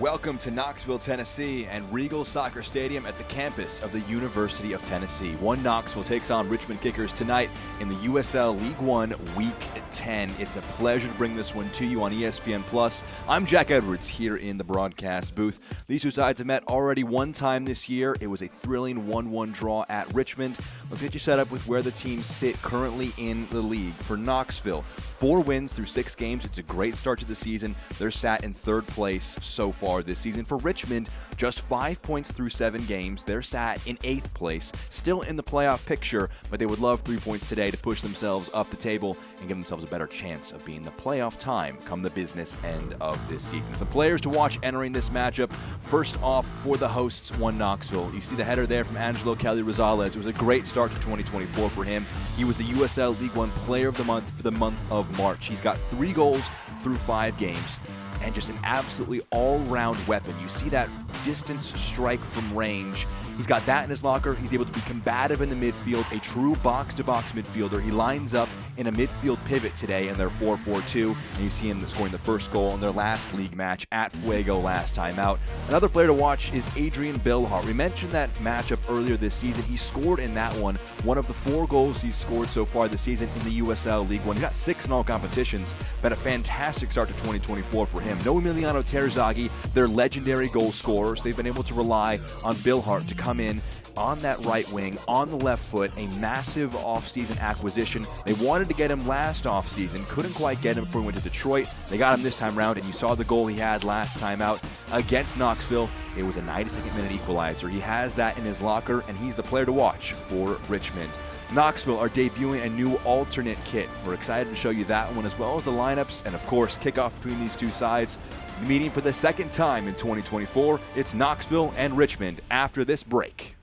Welcome to Knoxville, Tennessee, and Regal Soccer Stadium at the campus of the University of Tennessee. One Knoxville takes on Richmond Kickers tonight in the USL League One Week 10. It's a pleasure to bring this one to you on ESPN+. I'm Jack Edwards here in the broadcast booth. These two sides have met already one time this year. It was a thrilling 1-1 draw at Richmond. Let's get you set up with where the teams sit currently in the league. For Knoxville, 4 wins through 6 games. It's a great start to the season. They're sat in 3rd place so far this season. For Richmond, just 5 points through 7 games. They're sat in 8th place, still in the playoff picture, but they would love 3 points today to push themselves up the table and give themselves a better chance of being the playoff time come the business end of this season. Some players to watch entering this matchup. First off, for the hosts, One Knoxville. You see the header there from Angelo Kelly Rosales. It was a great start to 2024 for him. He was the USL League One Player of the Month for the month of March. He's got 3 goals through 5 games. And just an absolutely all-round weapon. You see that distance strike from range. He's got that in his locker. He's able to be combative in the midfield, a true box-to-box midfielder. He lines up in a midfield pivot today in their 4-4-2, and you see him scoring the first goal in their last league match at Fuego last time out. Another player to watch is Adrian Bilhart. We mentioned that matchup earlier this season. He scored in that one of the 4 goals he's scored so far this season in the USL League One. He got 6 in all competitions. Been a fantastic start to 2024 for him. No Emiliano Terzaghi, their legendary goal scorers. They've been able to rely on Bilhart to come in on that right wing, on the left foot, a massive offseason acquisition. They wanted to get him last offseason, couldn't quite get him before he went to Detroit. They got him this time around, and you saw the goal he had last time out against Knoxville. It was a 92nd minute equalizer. He has that in his locker, and he's the player to watch for Richmond. Knoxville are debuting a new alternate kit. We're excited to show you that one, as well as the lineups and, of course, kickoff between these two sides. Meeting for the second time in 2024, it's Knoxville and Richmond after this break.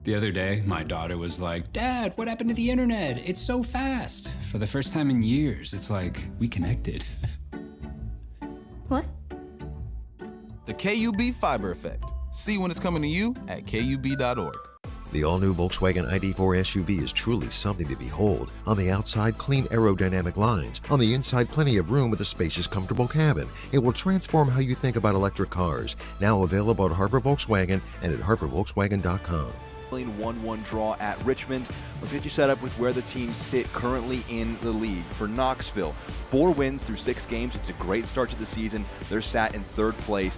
The other day, my daughter was like, "Dad, what happened to the internet? It's so fast." For the first time in years, it's like, we connected. What? The KUB Fiber Effect. See when it's coming to you at KUB.org. The all-new Volkswagen ID4 SUV is truly something to behold. On the outside, clean aerodynamic lines. On the inside, plenty of room with a spacious, comfortable cabin. It will transform how you think about electric cars. Now available at Harper Volkswagen and at harpervolkswagen.com. 1-1 draw at Richmond. Let's get you set up with where the teams sit currently in the league. For Knoxville, 4 wins through 6 games. It's a great start to the season. They're sat in 3rd place.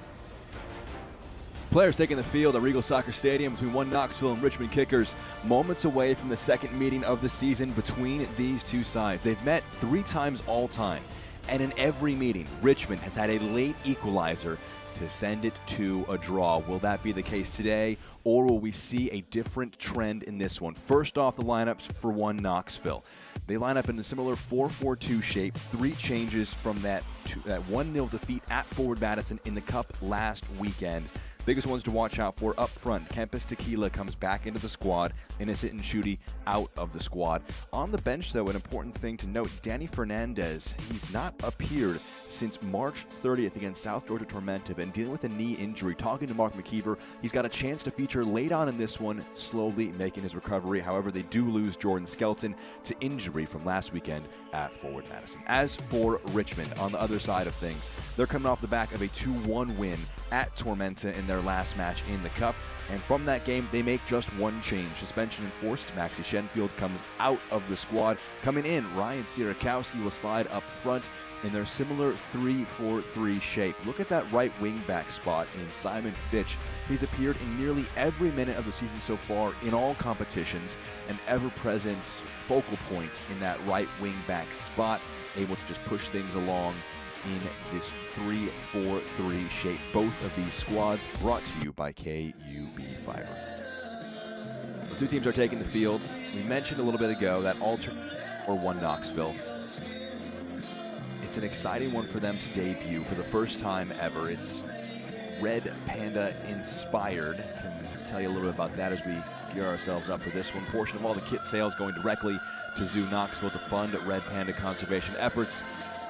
Players taking the field at Regal Soccer Stadium between One Knoxville and Richmond Kickers, moments away from the second meeting of the season between these two sides. They've met 3 times all time, and in every meeting, Richmond has had a late equalizer to send it to a draw. Will that be the case today, or will we see a different trend in this one? First off, the lineups for One Knoxville. They line up in a similar 4-4-2 shape. 3 changes from that 1-0 defeat at Forward Madison in the Cup last weekend. Biggest ones to watch out for up front. Kempis Tequila comes back into the squad. Innocent and Shooty out of the squad. On the bench, though, an important thing to note, Danny Fernandez, he's not appeared since March 30th against South Georgia Tormented and dealing with a knee injury. Talking to Mark McKeever, he's got a chance to feature late on in this one, slowly making his recovery. However, they do lose Jordan Skelton to injury from last weekend at Forward Madison. As for Richmond, on the other side of things, they're coming off the back of a 2-1 win at Tormenta in their last match in the Cup. And from that game, they make just 1 change. Suspension enforced. Maxi Shenfield comes out of the squad. Coming in, Ryan Sierakowski will slide up front in their similar 3-4-3 shape. Look at that right wing back spot in Simon Fitch. He's appeared in nearly every minute of the season so far in all competitions, an ever-present focal point in that right wing back spot, able to just push things along in this 3-4-3 shape. Both of these squads brought to you by KUB Fiber. The 2 teams are taking the field. We mentioned a little bit ago that alternate or One Knoxville. It's an exciting one for them to debut for the first time ever. It's Red Panda inspired. Can tell you a little bit about that as we gear ourselves up for this one. Portion of all the kit sales going directly to Zoo Knoxville to fund Red Panda conservation efforts.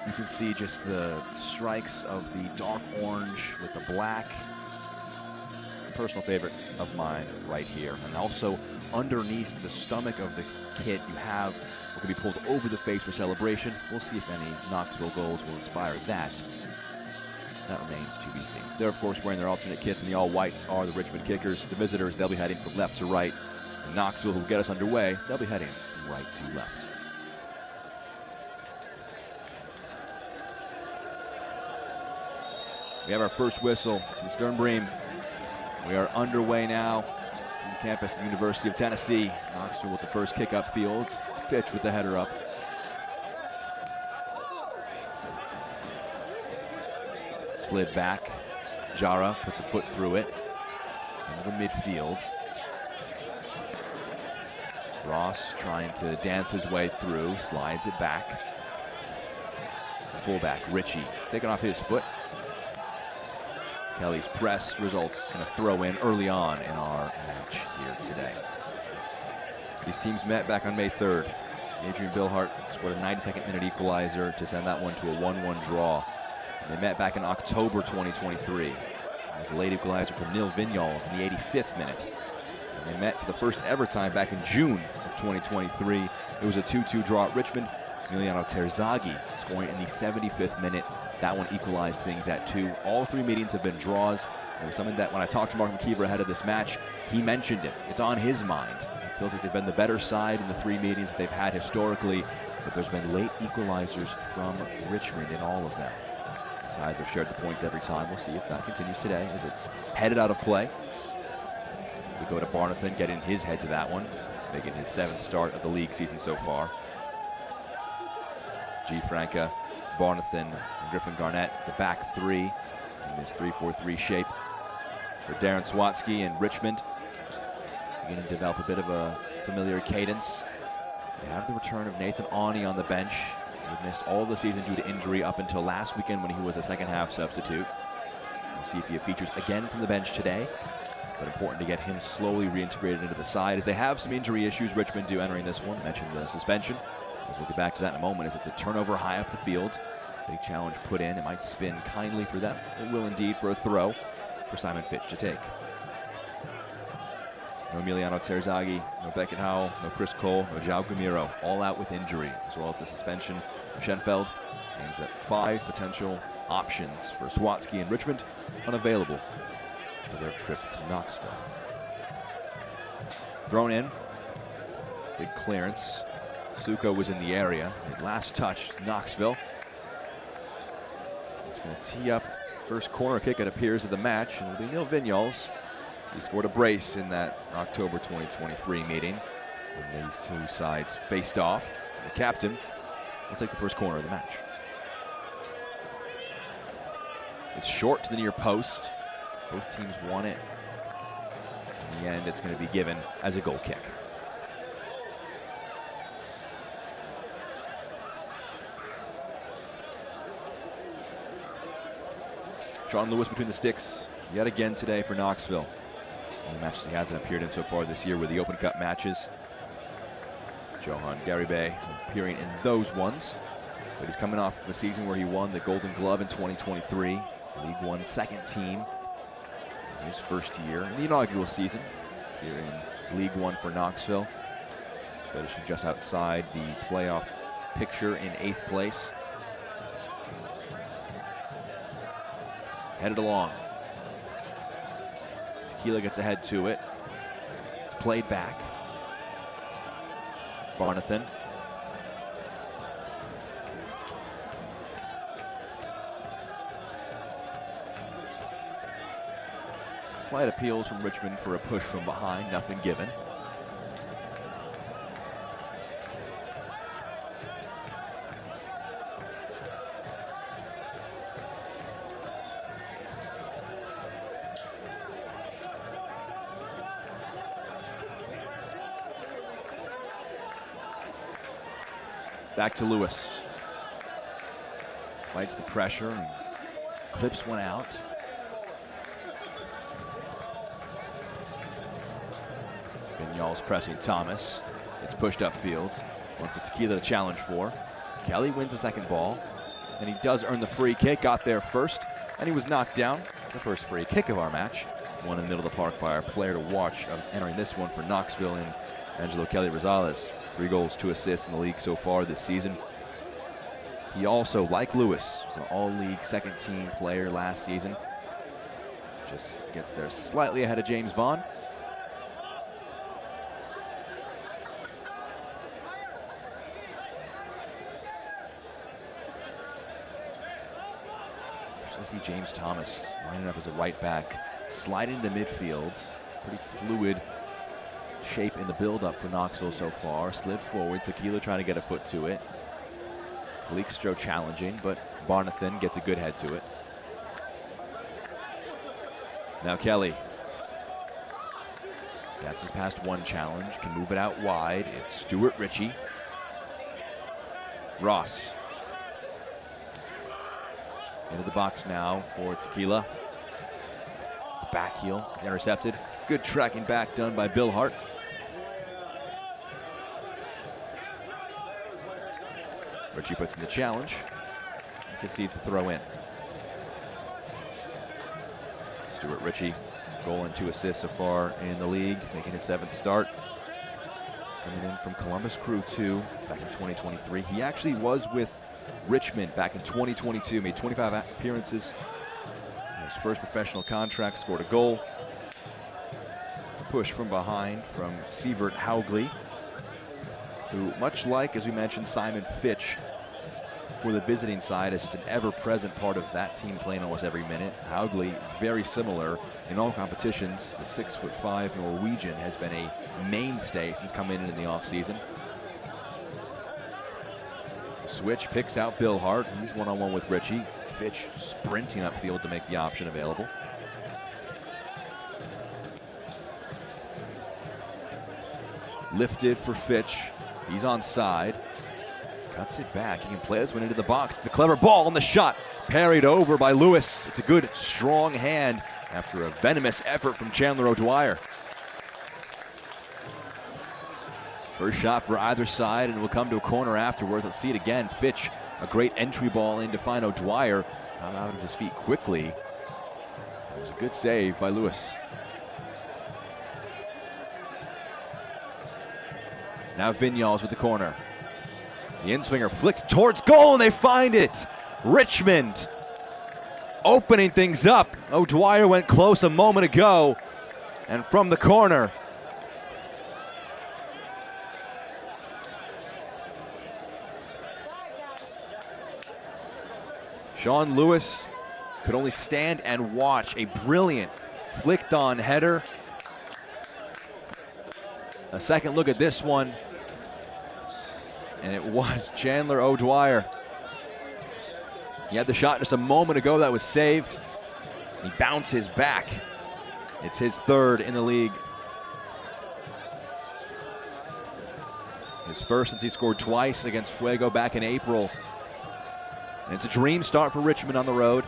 You can see just the strikes of the dark orange with the black. Personal favorite of mine right here. And also underneath the stomach of the kit, you have what can be pulled over the face for celebration. We'll see if any Knoxville goals will inspire that. That remains to be seen. They're, of course, wearing their alternate kits, and the all-whites are the Richmond Kickers. The visitors, they'll be heading from left to right. And Knoxville, who will get us underway, they'll be heading from right to left. We have our first whistle from Sternbream. We are underway now from campus of the University of Tennessee. Knoxville with the first kick-up field. It's Fitch with the header up. Slid back. Jara puts a foot through it. Into the midfield. Ross trying to dance his way through. Slides it back. The fullback, Richie, taking off his foot. Kelly's press results in a throw in early on in our match here today. These teams met back on May 3rd. Adrian Billhart scored a 92nd minute equalizer to send that one to a 1-1 draw. And they met back in October 2023. It was a late equalizer from Neil Vignoles in the 85th minute. And they met for the first ever time back in June of 2023. It was a 2-2 draw at Richmond. Emiliano Terzaghi scoring in the 75th minute. That one equalized things at 2. All 3 meetings have been draws. It was something that when I talked to Mark McKeever ahead of this match, he mentioned it. It's on his mind. It feels like they've been the better side in the 3 meetings that they've had historically, but there's been late equalizers from Richmond in all of them. The sides have shared the points every time. We'll see if that continues today as it's headed out of play. We go to Barnathan, getting his head to that one, making his 7th start of the league season so far. G. Franca, Barnathan, and Griffin Garnett, the back 3 in this 3-4-3 shape. For Darren Swatsky and Richmond, beginning to develop a bit of a familiar cadence. They have the return of Nathan Awney on the bench. He missed all the season due to injury up until last weekend when he was a second-half substitute. We'll see if he features again from the bench today, but important to get him slowly reintegrated into the side as they have some injury issues. Richmond do entering this one. Mentioned the suspension. We'll get back to that in a moment as it's a turnover high up the field. Big challenge put in. It might spin kindly for them. It will indeed for a throw for Simon Fitch to take. No Emiliano Terzaghi, no Beckett Howell, no Chris Cole, no João Gamiro, all out with injury, as well as the suspension of Schenfeld. Means that 5 potential options for Swatsky and Richmond unavailable for their trip to Knoxville. Thrown in. Big clearance. Suko was in the area. Last touch, Knoxville. It's going to tee up first corner kick, it appears, of the match, and it'll be Neil Vignoles. He scored a brace in that October 2023 meeting when these 2 sides faced off. The captain will take the first corner of the match. It's short to the near post. Both teams won it. In the end, it's going to be given as a goal kick. Sean Lewis between the sticks yet again today for Knoxville. All the matches he hasn't appeared in so far this year were the Open Cup matches. Johan Garibay appearing in those ones. But he's coming off a season where he won the Golden Glove in 2023. League One second team in his first year in the inaugural season here in League One for Knoxville. Finishing just outside the playoff picture in 8th place. Headed along. Tequila gets ahead to it. It's played back. Barnathan. Slight appeals from Richmond for a push from behind, nothing given. Back to Lewis. Fights the pressure and clips one out. Vignoles pressing Thomas. It's pushed upfield. One for Tequila to challenge for. Kelly wins the second ball. And he does earn the free kick. Got there first. And he was knocked down. It's the first free kick of our match. one in the middle of the park by our player to watch entering this one for Knoxville and Angelo Kelly Rosales. 3 goals, 2 assists in the league so far this season. He also, like Lewis, was an all-league second-team player last season. Just gets there slightly ahead of James Vaughn. See James Thomas lining up as a right back, sliding into midfield. Pretty fluid shape in the build-up for Knoxville so far. Slid forward, Tequila trying to get a foot to it. Calixto challenging, but Barnathan gets a good head to it. Now Kelly. That's his past one challenge, can move it out wide. It's Stuart Ritchie. Ross. Into the box now for Tequila. The back heel is intercepted. Good tracking back done by Bill Hart. Ritchie puts in the challenge. Concedes the throw in. Stuart Ritchie, goal and 2 assists so far in the league, making his 7th start. Coming in from Columbus Crew 2 back in 2023. He actually was with Richmond back in 2022, made 25 appearances. His first professional contract, scored a goal. Push from behind from Sievert Haugley, who, much like, as we mentioned, Simon Fitch for the visiting side, is just an ever-present part of that team playing almost every minute. Haugley, very similar in all competitions. The 6'5" Norwegian has been a mainstay since coming in the offseason. Switch picks out Bill Hart. He's one-on-one with Ritchie. Fitch sprinting upfield to make the option available. Lifted for Fitch. He's onside. Cuts it back. He can play this one into the box. It's a clever ball, and the shot parried over by Lewis. It's a good, strong hand after a venomous effort from Chandler O'Dwyer. First shot for either side, and it will come to a corner afterwards. Let's see it again. Fitch, a great entry ball in to find O'Dwyer. Got out of his feet quickly. It was a good save by Lewis. Now Vinyals with the corner. The in-swinger flicks towards goal, and they find it. Richmond opening things up. O'Dwyer went close a moment ago, and from the corner, Sean Lewis could only stand and watch a brilliant flicked-on header. A second look at this one, and it was Chandler O'Dwyer. He had the shot just a moment ago that was saved. He bounces back. It's his 3rd in the league. His first since he scored twice against Fuego back in April. And it's a dream start for Richmond on the road.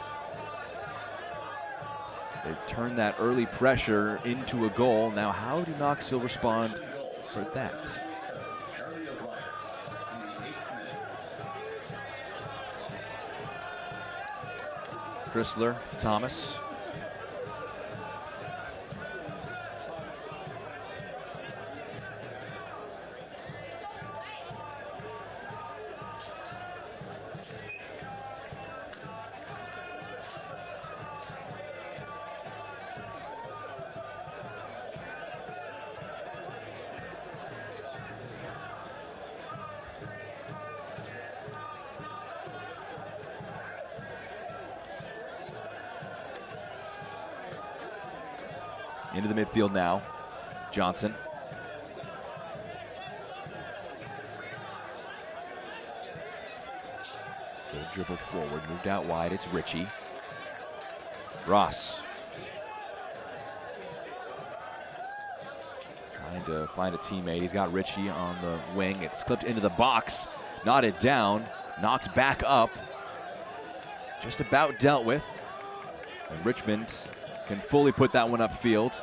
They've turned that early pressure into a goal. Now, how do Knoxville respond for that? Chrysler, Thomas. Into the midfield now, Johnson. Good dribble forward, moved out wide, it's Ritchie. Ross. Trying to find a teammate, he's got Ritchie on the wing. It's clipped into the box, knotted down, knocked back up. Just about dealt with. And Richmond can fully put that one upfield.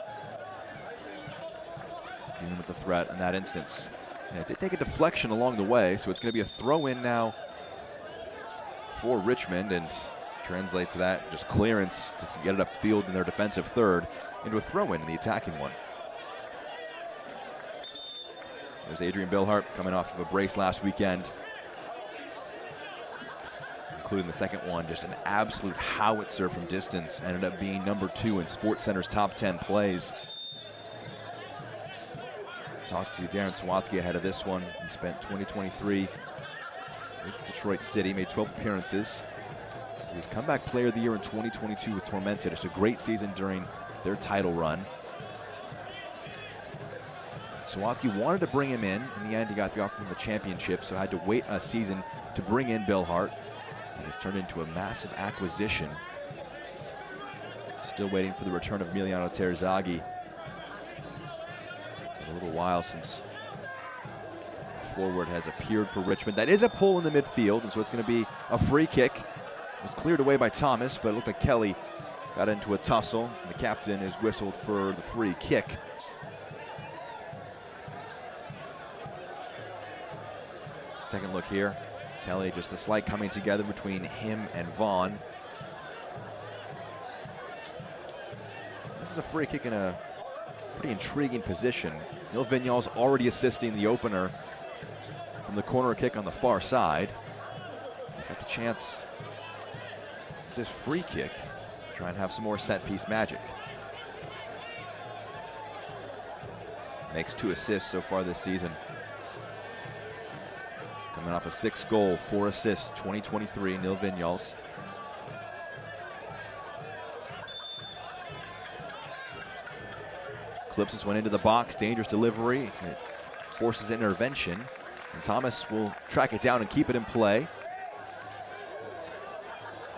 Dealing with the threat in that instance. Yeah, they take a deflection along the way, so it's going to be a throw-in now for Richmond, and Translates that just clearance just to get it upfield in their defensive third into a throw-in the attacking one. There's Adrian Billhart coming off of a brace last weekend, including the second one, just an absolute howitzer from distance. Ended up being #2 in SportsCenter's top 10 plays. Talked to Darren Sawatsky ahead of this one. He spent 2023 with Detroit City, made 12 appearances. He was comeback player of the year in 2022 with Tormented. It's a great season during their title run. Sawatsky wanted to bring him in. In the end, he got the offer from the championship, so had to wait a season to bring in Billhart. It has turned into a massive acquisition. Still waiting for the return of Emiliano Terzaghi. A little while since forward has appeared for Richmond. That is a pull in the midfield, and so it's going to be a free kick. It was cleared away by Thomas, but it looked like Kelly got into a tussle. And the captain is whistled for the free kick. Second look here. Kelly, just a slight coming together between him and Vaughn. This is a free kick in a pretty intriguing position. Neil Vignal's already assisting the opener from the corner kick on the far side. He's got the chance with this free kick to try and have some more set piece magic. Makes 2 assists so far this season. Coming off a 6-goal, 4 assists, 2023, Neil Vignals. Clips this one into the box, dangerous delivery. It forces intervention. And Thomas will track it down and keep it in play.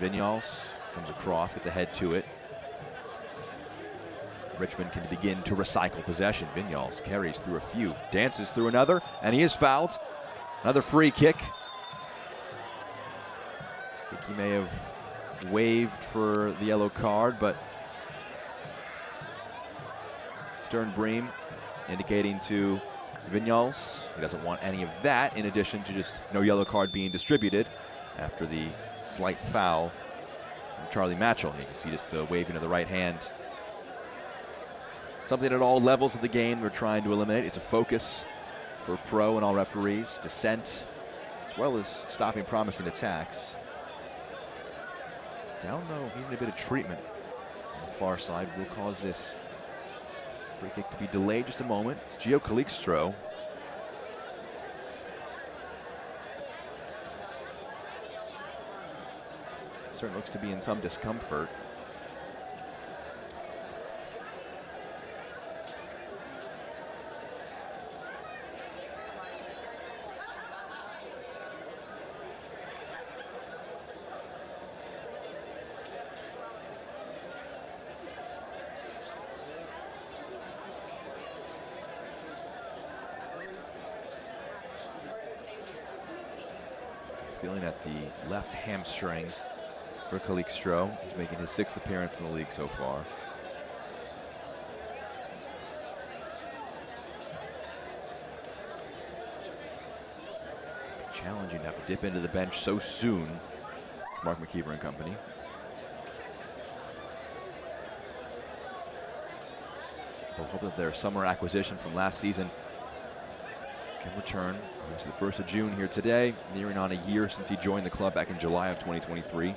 Vignals comes across, gets ahead to it. Richmond can begin to recycle possession. Vignals carries through a few, dances through another, and he is fouled. Another free kick. I think he may have waved for the yellow card, but Stern Bream indicating to Vignals he doesn't want any of that, in addition to just no yellow card being distributed after the slight foul from Charlie Matchell. You can see just the waving of the right hand. Something at all levels of the game we're trying to eliminate. It's a focus for pro and all referees. Dissent, as well as stopping promising attacks. Down low, even a bit of treatment on the far side will cause this free kick to be delayed just a moment. It's Gio Calixtro. Certainly looks to be in some discomfort. Feeling at the left hamstring for Calixtro. He's making his 6th appearance in the league so far. Challenging to have to dip into the bench so soon. Mark McKeever and company. We'll hope that their summer acquisition from last season can return. It's the 1st of June here today, nearing on a year since he joined the club back in July of 2023.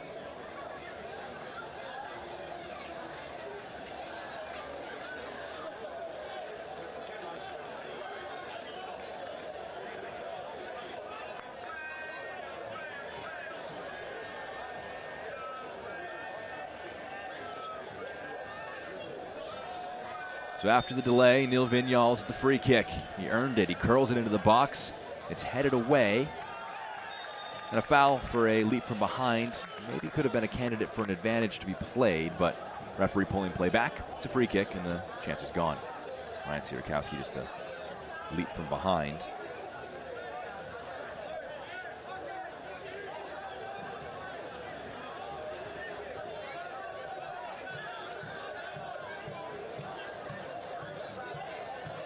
So after the delay, Neil Vignals at the free kick. He earned it. He curls it into the box. It's headed away. And a foul for a leap from behind. Maybe could have been a candidate for an advantage to be played, but referee pulling play back. It's a free kick, and the chance is gone. Ryan Sierakowski just a leap from behind.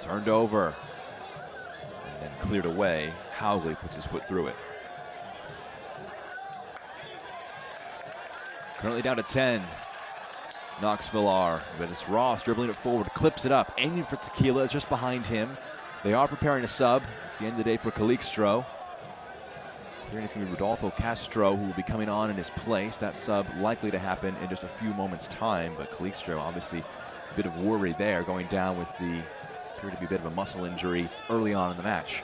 Turned over and then cleared away. Howley puts his foot through it. Currently down to 10. Knoxville are, but it's Ross dribbling it forward, clips it up, aiming for Tequila, it's just behind him. They are preparing a sub. It's the end of the day for Calixto. Here it's going to be Rodolfo Castro who will be coming on in his place. That sub likely to happen in just a few moments' time, but Calixto obviously a bit of worry there, going down with the appeared to be a bit of a muscle injury early on in the match.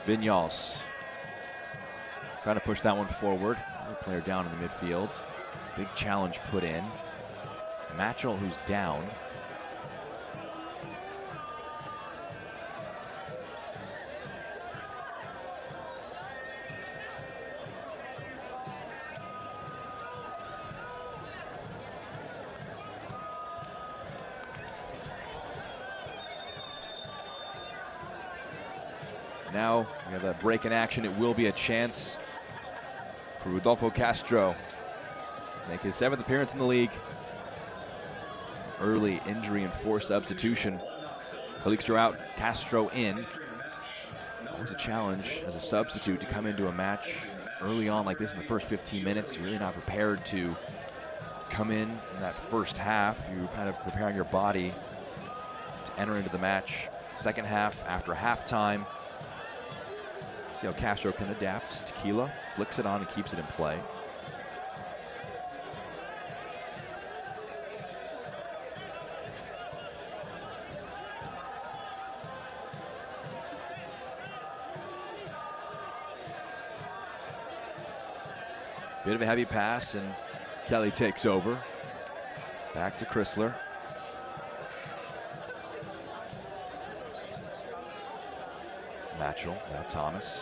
Vinyals trying to push that one forward. Another player down in the midfield. Big challenge put in. Matchell, who's down. Now we have a break in action. It will be a chance for Rodolfo Castro. Make his 7th appearance in the league. Early injury and forced substitution. Calixto out, Castro in. Always a challenge as a substitute to come into a match early on like this in the first 15 minutes. You're really not prepared to come in that first half. You're kind of preparing your body to enter into the match. Second half, after halftime. See how Castro can adapt. Tequila flicks it on and keeps it in play. Bit of a heavy pass and Kelly takes over. Back to Chrysler. Matchell, now Thomas.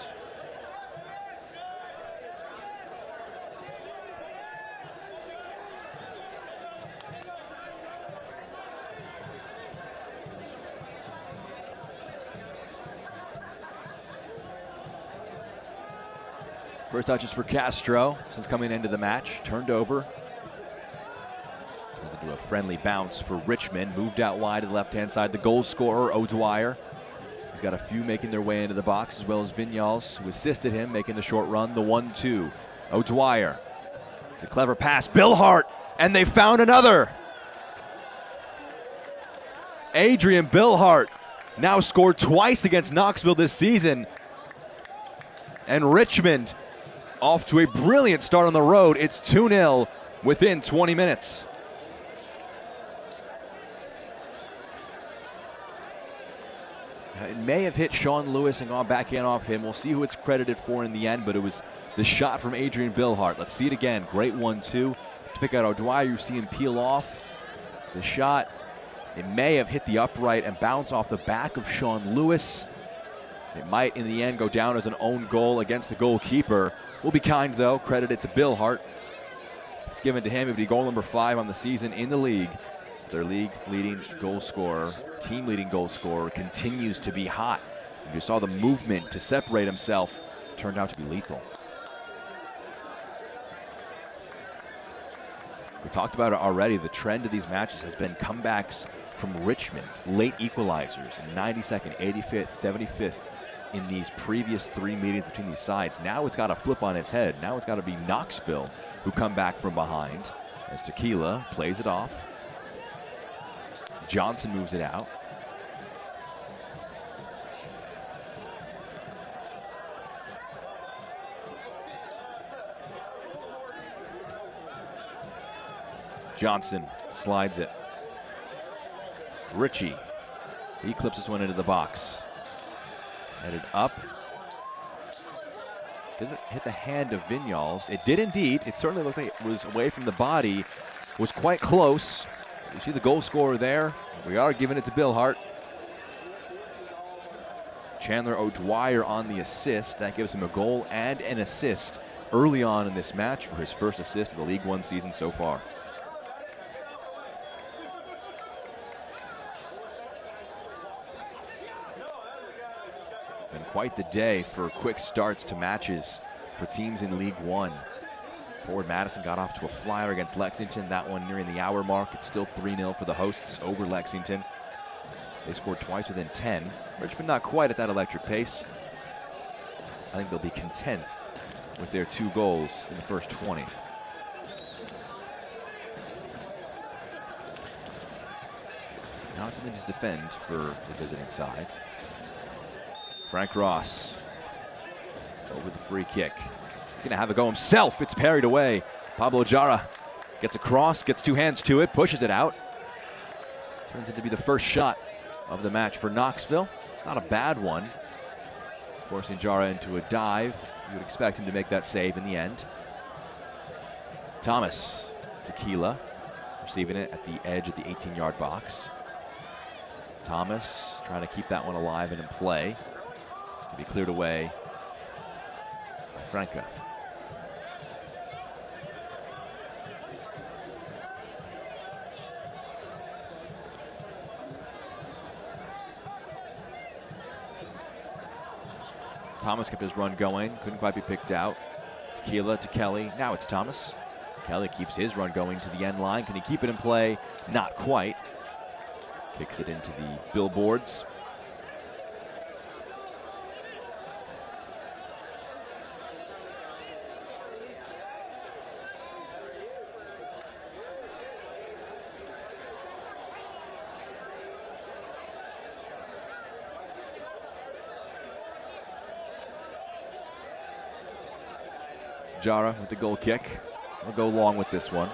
First touches for Castro since coming into the match. Turned over. Turns into a friendly bounce for Richmond. Moved out wide to the left-hand side. The goal scorer, O'Dwyer. He's got a few making their way into the box, as well as Vinyals, who assisted him making the short run. The 1-2. O'Dwyer. It's a clever pass. Bill Hart, and they found another. Adrian Bill Hart now scored twice against Knoxville this season. And Richmond off to a brilliant start on the road. It's 2-0 within 20 minutes. Now, it may have hit Sean Lewis and gone back in off him. We'll see who it's credited for in the end, but it was the shot from Adrian Billhart. Let's see it again. Great 1-2 to pick out O'Dwyer. You see him peel off. The shot, it may have hit the upright and bounce off the back of Sean Lewis. It might, in the end, go down as an own goal against the goalkeeper. We'll be kind, though. Credit it to Bill Hart. It's given to him. It would be goal number 5 on the season in the league. Their league-leading goal scorer, team-leading goal scorer, continues to be hot. You saw the movement to separate himself. Turned out to be lethal. We talked about it already. The trend of these matches has been comebacks from Richmond. Late equalizers in 92nd, 85th, 75th. In these previous 3 meetings between these sides. Now it's got to flip on its head. Now it's got to be Knoxville who come back from behind as Tequila plays it off. Johnson moves it out. Johnson slides it. Ritchie, he clips this one into the box. Headed up. Didn't hit the hand of Vinyals. It did indeed. It certainly looked like it was away from the body. Was quite close. You see the goal scorer there. We are giving it to Bill Hart. Chandler O'Dwyer on the assist. That gives him a goal and an assist early on in this match for his first assist of the League One season so far. Been quite the day for quick starts to matches for teams in League One. Forward Madison got off to a flyer against Lexington. That one nearing the hour mark. It's still 3-0 for the hosts over Lexington. They scored twice within 10. Richmond not quite at that electric pace. I think they'll be content with their 2 goals in the first 20. Now it's something to defend for the visiting side. Frank Ross over the free kick. He's gonna have a go himself. It's parried away. Pablo Jara gets across, gets 2 hands to it, pushes it out. Turns into be the first shot of the match for Knoxville. It's not a bad one. Forcing Jara into a dive. You would expect him to make that save in the end. Thomas, Tequila, receiving it at the edge of the 18-yard box. Thomas trying to keep that one alive and in play. To be cleared away by Franca. Thomas kept his run going, couldn't quite be picked out. Tequila to Kelly, now it's Thomas. Kelly keeps his run going to the end line. Can he keep it in play? Not quite. Kicks it into the billboards. Jara with the goal kick. I'll go long with this one.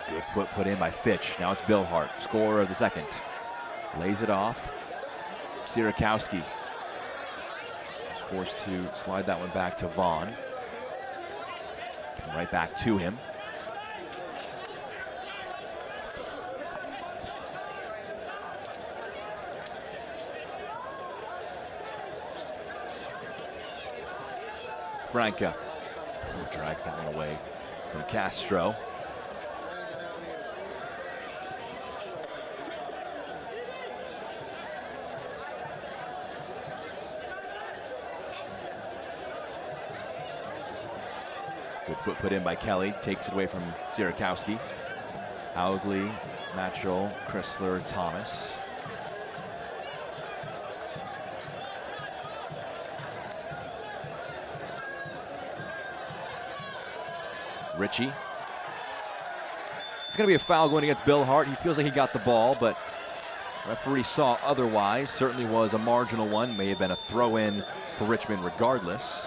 Good foot put in by Fitch. Now it's Bill Hart, scorer of the second. Lays it off. Sierakowski is forced to slide that one back to Vaughn. Right back to him. Franca drags that one away from Castro. Good foot put in by Kelly, takes it away from Sierakowski. Augley, Matchell, Chrysler, Thomas. Ritchie. It's going to be a foul going against Bill Hart. He feels like he got the ball, but referee saw otherwise. Certainly was a marginal one. May have been a throw-in for Richmond regardless.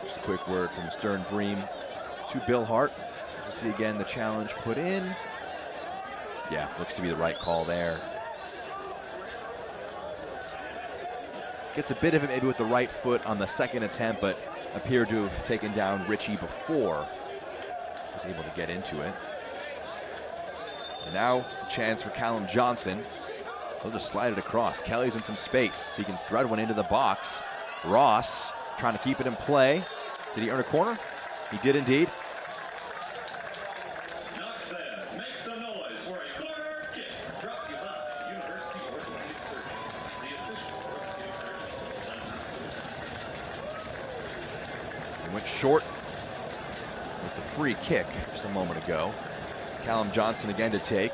Just a quick word from Stern Bream to Bill Hart. We'll see again the challenge put in. Yeah, looks to be the right call there. Gets a bit of it maybe with the right foot on the second attempt, but appeared to have taken down Ritchie before. Was able to get into it. And now it's a chance for Callum Johnson. He'll just slide it across. Kelly's in some space. He can thread one into the box. Ross trying to keep it in play. Did he earn a corner? He did indeed. Went short with the free kick just a moment ago. Callum Johnson again to take.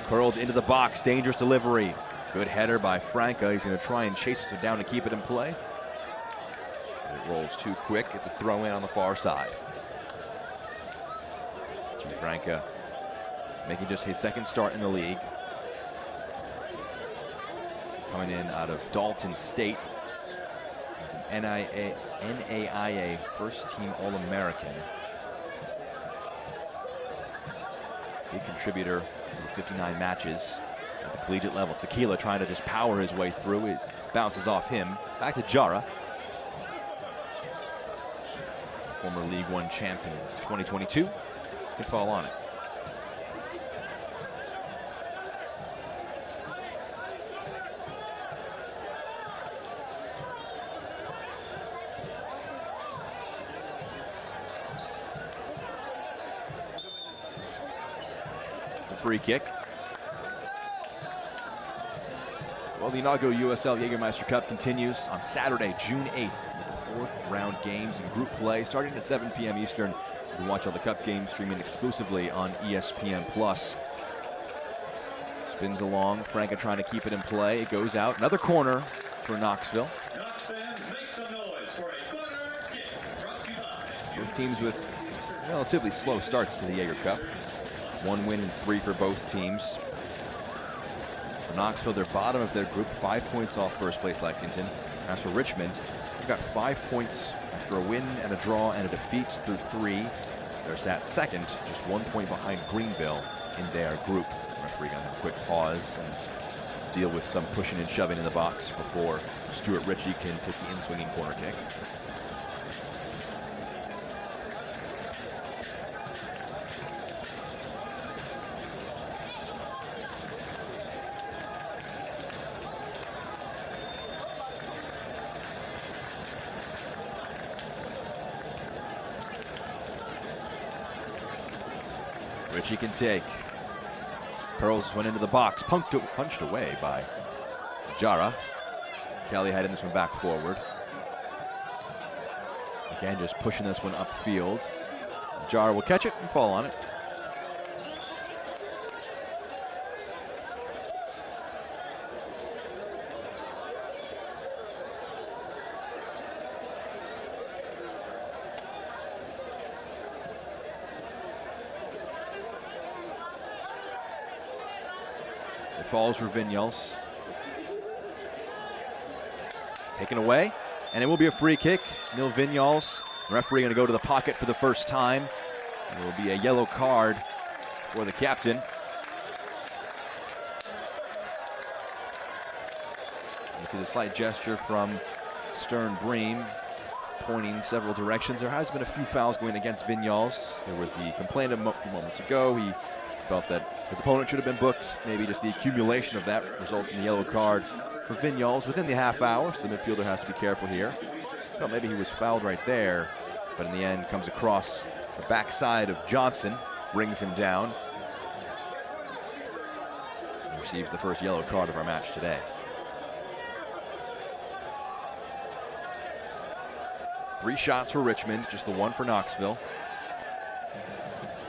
Curled into the box, dangerous delivery. Good header by Franca. He's going to try and chase it down to keep it in play. It rolls too quick. It's a throw in on the far side. G. Franca making just his second start in the league. He's coming in out of Dalton State. NAIA first team All-American. Big contributor in 59 matches at the collegiate level. Tequila trying to just power his way through. It bounces off him. Back to Jara. Former League One champion 2022. Could fall on it. free kick. Well, the inaugural USL Jägermeister Cup continues on Saturday, June 8th, with the fourth round games in group play starting at 7 p.m. Eastern. You can watch all the cup games streaming exclusively on ESPN+. Spins along, Franca trying to keep it in play. It goes out. Another corner for Knoxville. Both teams with relatively slow starts to the Jaeger Cup. 1 win and 3 for both teams. For Knoxville, they're bottom of their group, 5 points off first place Lexington. As for Richmond, they've got 5 points after a win and a draw and a defeat through 3. They're sat second, just 1 point behind Greenville in their group. The referee gonna have a quick pause and deal with some pushing and shoving in the box before Stuart Ritchie can take the in-swinging corner kick. Ritchie can take. Curls went into the box, punched away by Jara. Kelly heading this one back forward. Again, just pushing this one upfield. Jara will catch it and fall on it. It falls for Vignoles. Taken away, and it will be a free kick. Nil Vignoles. The referee going to go to the pocket for the first time. It will be a yellow card for the captain. You see the slight gesture from Stern Bream, pointing several directions. There has been a few fouls going against Vignoles. There was the complaint a few moments ago. He felt that his opponent should have been booked. Maybe just the accumulation of that results in the yellow card for Vignoles within the half hour, so the midfielder has to be careful here. Felt maybe he was fouled right there, but in the end comes across the backside of Johnson, brings him down, and receives the first yellow card of our match today. Three shots for Richmond, just the one for Knoxville.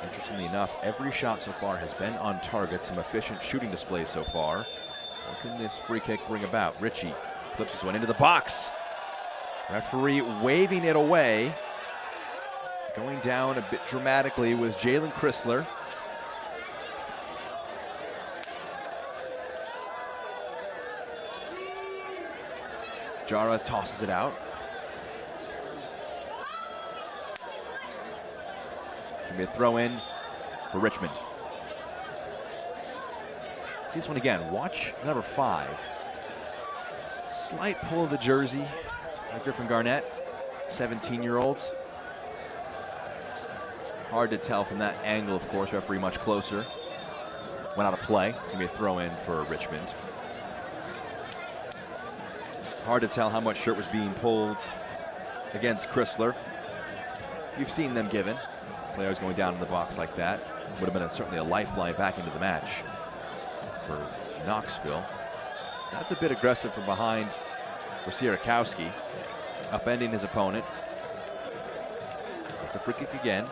Interestingly enough, every shot so far has been on target. Some efficient shooting displays so far. What can this free kick bring about? Ritchie clips this one into the box. Referee waving it away. Going down a bit dramatically was Jalen Chrysler. Jara tosses it out. It's going to be a throw in for Richmond. See this one again. Watch number 5. Slight pull of the jersey by Griffin Garnett, 17-year-old. Hard to tell from that angle, of course. Referee much closer. Went out of play. It's going to be a throw in for Richmond. Hard to tell how much shirt was being pulled against Chrysler. You've seen them given. Players going down in the box like that. Would have been certainly a lifeline back into the match for Knoxville. That's a bit aggressive from behind for Sierakowski, upending his opponent. It's a free kick again.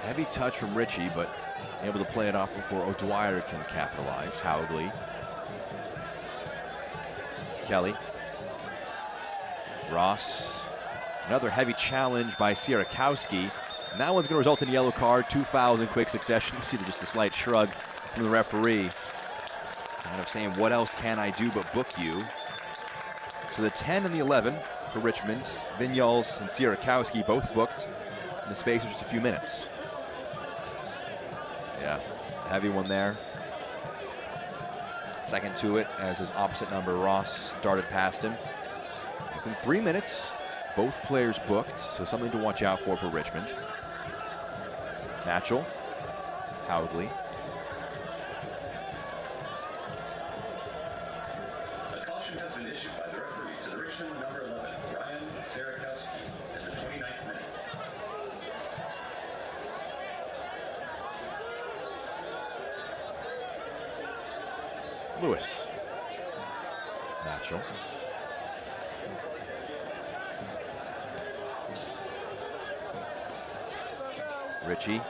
Heavy touch from Ritchie, but able to play it off before O'Dwyer can capitalize. Howgley. Kelly. Ross. Another heavy challenge by Sierakowski. And that one's going to result in a yellow card. 2 fouls in quick succession. You see just a slight shrug from the referee. Kind of saying, what else can I do but book you? So the 10 and the 11 for Richmond. Vignoles and Sierakowski both booked in the space of just a few minutes. Yeah, heavy one there. Second to it as his opposite number, Ross, darted past him. Within 3 minutes, both players booked, so something to watch out for Richmond. Matchell, Howgley. Lewis. Natural. Richie.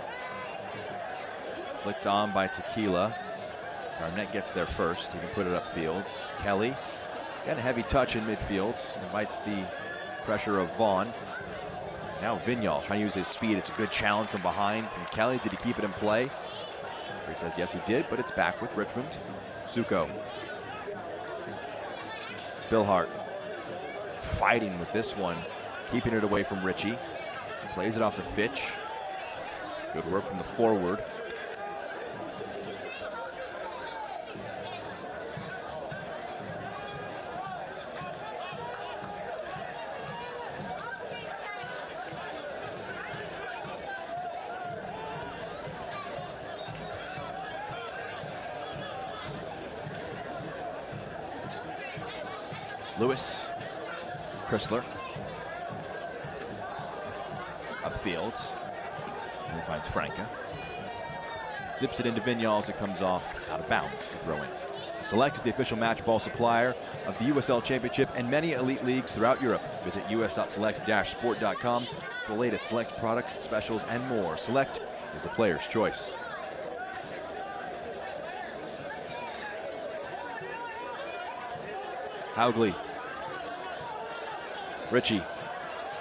Flicked on by Tequila. Garnett gets there first. He can put it upfield. Kelly. Got a heavy touch in midfield. Invites the pressure of Vaughn. Now Vignal trying to use his speed. It's a good challenge from behind from Kelly. Did he keep it in play? He says yes, he did, but it's back with Richmond. Zuko. Bill Hart fighting with this one, keeping it away from Richie. Plays it off to Fitch. Good work from the forward. Lewis, Chrysler, upfield, and he finds Franca. Zips it into Vignal as it comes off out of bounds to throw in. Select is the official match ball supplier of the USL Championship and many elite leagues throughout Europe. Visit us.select-sport.com for the latest Select products, specials, and more. Select is the player's choice. Haugley. Richie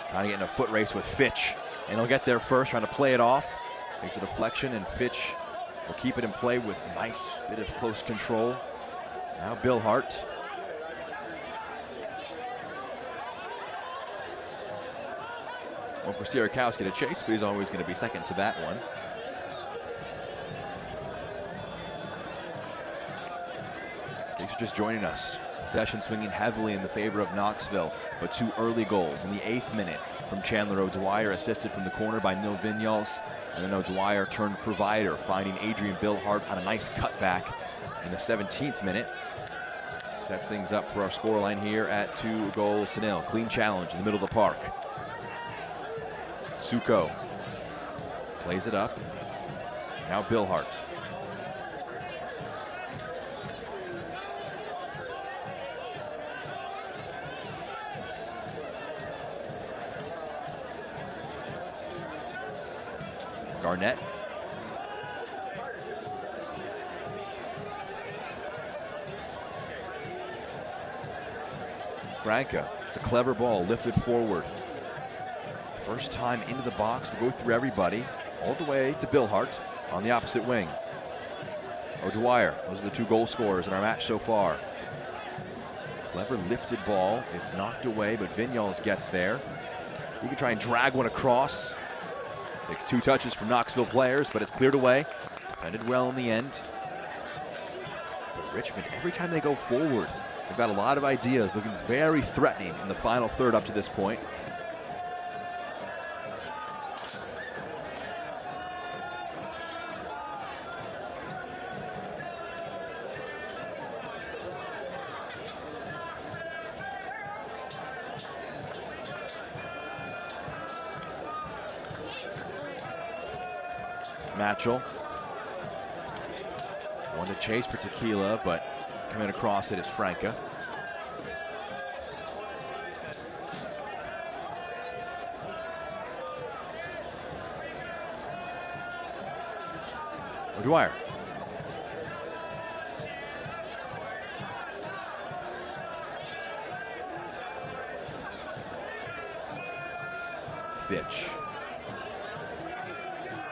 trying to get in a foot race with Fitch, and he'll get there first, trying to play it off. Makes a deflection, and Fitch will keep it in play with a nice bit of close control. Now Bill Hart. Well, for Sierakowski to chase, but he's always going to be second to that one. In case you're just joining us, possession swinging heavily in the favor of Knoxville, but 2 early goals in the 8th minute from Chandler O'Dwyer, assisted from the corner by Nil Vignals, and then O'Dwyer turned provider, finding Adrian Bill Hart on a nice cutback in the 17th minute. Sets things up for our scoreline here at 2-0. Clean challenge in the middle of the park. Suko plays it up. Now Bill Hart. Garnett. Franca. It's a clever ball, lifted forward. First time into the box. We'll go through everybody, all the way to Bill Hart on the opposite wing. O'Dwyer. Those are the 2 goal scorers in our match so far. Clever lifted ball. It's knocked away, but Vignals gets there. He can try and drag one across. Takes 2 touches from Knoxville players, but it's cleared away. Defended well in the end. But Richmond, every time they go forward, they've got a lot of ideas, looking very threatening in the final third up to this point. Matchell. One to chase for Tequila, but coming across it is Franca. O'Dwyer. Fitch.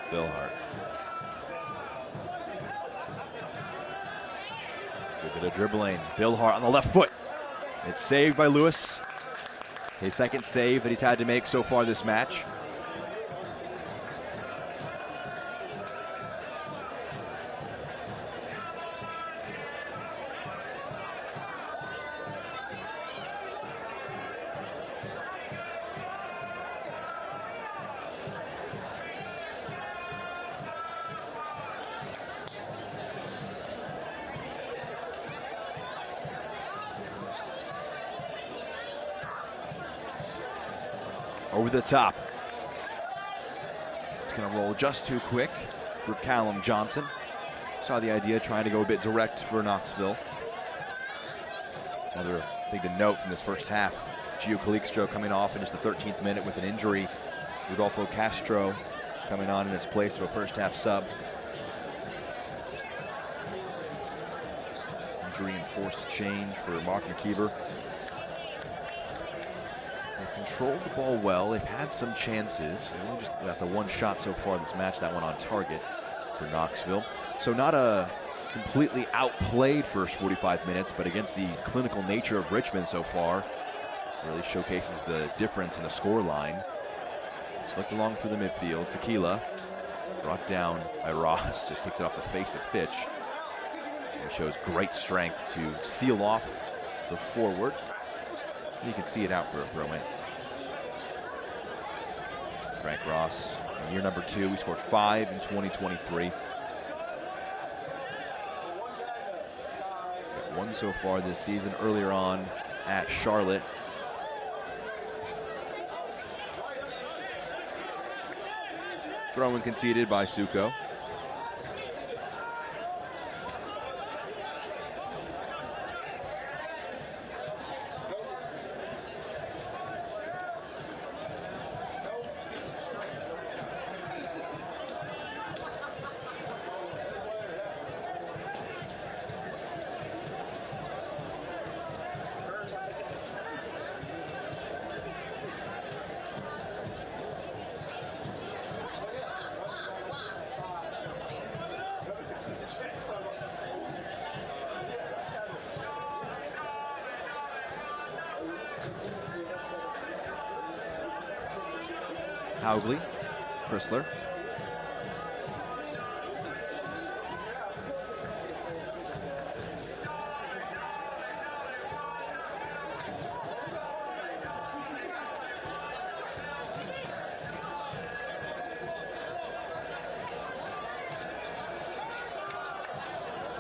Bill Hart. Good bit of dribbling. Bill Hart on the left foot. It's saved by Lewis. His second save that he's had to make so far this match. Over the top. It's going to roll just too quick for Callum Johnson. Saw the idea, trying to go a bit direct for Knoxville. Another thing to note from this first half, Gio Calixto coming off in just the 13th minute with an injury. Rodolfo Castro coming on in his place to a first half sub. Injury and forced change for Mark McKeever. They've controlled the ball well. They've had some chances. They only just got the one shot so far this match, that one on target for Knoxville. So not a completely outplayed first 45 minutes, but against the clinical nature of Richmond so far, really showcases the difference in the score line. Flicked along through the midfield. Tequila brought down by Ross, just kicks it off the face of Fitch. He shows great strength to seal off the forward. You can see it out for a throw-in. Frank Ross, in year number 2, he scored 5 in 2023. He's got 1 so far this season, earlier on at Charlotte. Throw-in conceded by Suko. Haugley, Chrysler.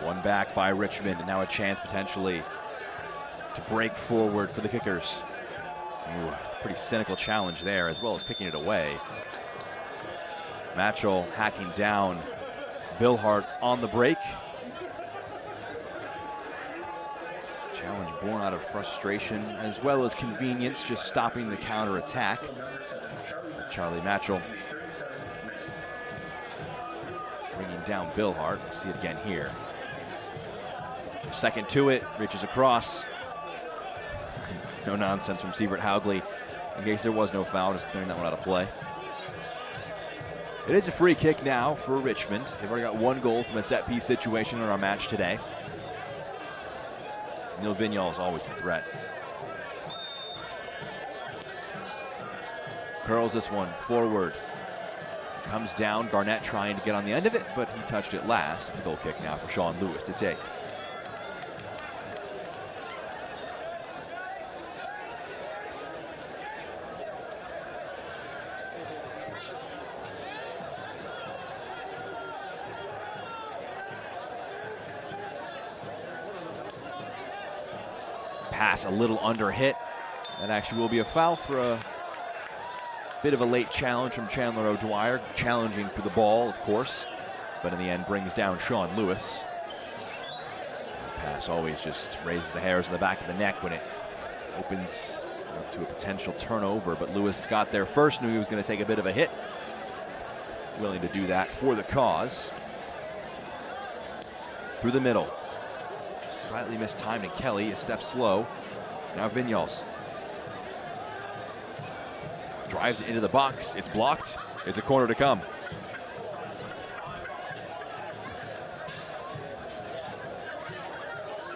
One back by Richmond, and now a chance potentially to break forward for the Kickers. Ooh, pretty cynical challenge there, as well as kicking it away. Matchell hacking down Billhart on the break. Challenge born out of frustration as well as convenience, just stopping the counter attack. Charlie Matchell bringing down Billhart. We'll see it again here. Second to it, reaches across. No nonsense from Sievert Haugley. In case there was no foul, just clearing that one out of play. It is a free kick now for Richmond. They've already got 1 goal from a set-piece situation in our match today. Neil Vignal is always a threat. Curls this one forward. Comes down, Garnett trying to get on the end of it, but he touched it last. It's a goal kick now for Sean Lewis to take. Pass a little under hit. That actually will be a foul for a bit of a late challenge from Chandler O'Dwyer, challenging for the ball, of course, but in the end brings down Sean Lewis. The pass always just raises the hairs on the back of the neck when it opens up to a potential turnover, but Lewis got there first, knew he was going to take a bit of a hit. Willing to do that for the cause. Through the middle. Slightly mistimed, and Kelly a step slow. Now Vignals drives it into the box. It's blocked. It's a corner to come.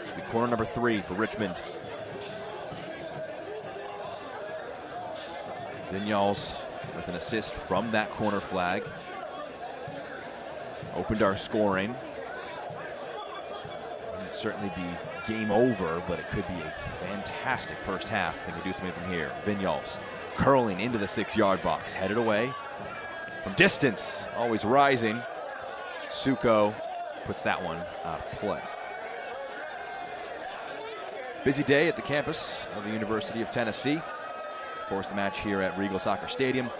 It'll be corner number 3 for Richmond. Vignals with an assist from that corner flag. Opened our scoring. Certainly be game over, but it could be a fantastic first half. They can do something from here. Vignals curling into the 6-yard box, headed away from distance, always rising. Suko puts that one out of play. Busy day at the campus of the University of Tennessee. Of course, the match here at Regal Soccer Stadium.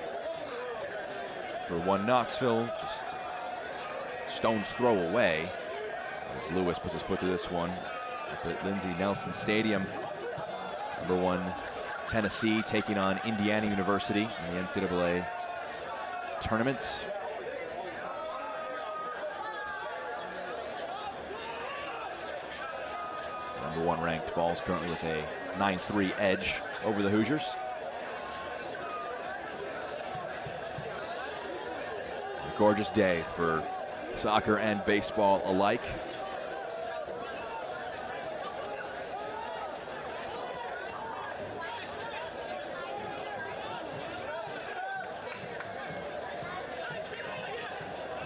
For one Knoxville, just stone's throw away. As Lewis puts his foot to this one at the Lindsey Nelson Stadium. #1 Tennessee taking on Indiana University in the NCAA tournament. #1 ranked Vols currently with a 9-3 edge over the Hoosiers. A gorgeous day for soccer and baseball alike.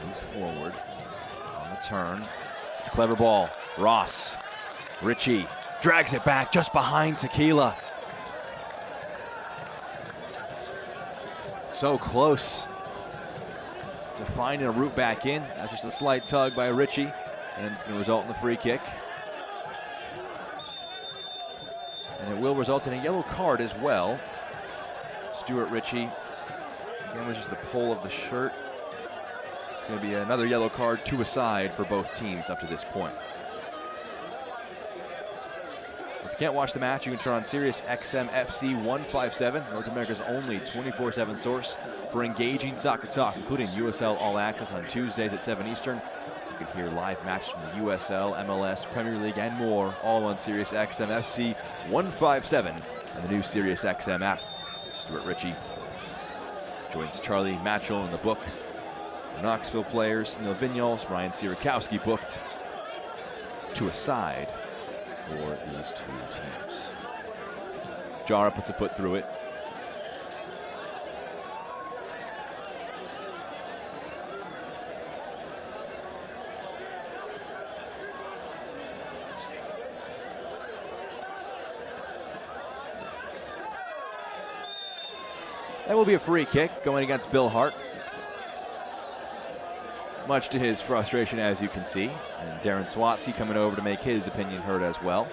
Moved forward on the turn. It's a clever ball. Ross. Richie drags it back just behind Tequila. So close to finding a route back in. That's just a slight tug by Richie, and it's going to result in the free kick. And it will result in a yellow card as well. Stuart Richie, again, was just the pull of the shirt. It's going to be another yellow card, 2 aside for both teams up to this point. If you can't watch the match, you can turn on Sirius XM FC 157, North America's only 24/7 source for engaging soccer talk, including USL All Access on Tuesdays at 7 Eastern. You can hear live matches from the USL, MLS, Premier League, and more, all on Sirius XM FC 157 and the new Sirius XM app. Stuart Richie joins Charlie Matchell in the book. For Knoxville players, Neil Vignoles, Ryan Sierakowski booked 2 aside for these 2 teams. Jara puts a foot through it. That will be a free kick going against Bill Hart. Much to his frustration, as you can see. And Darren Swatsky coming over to make his opinion heard as well.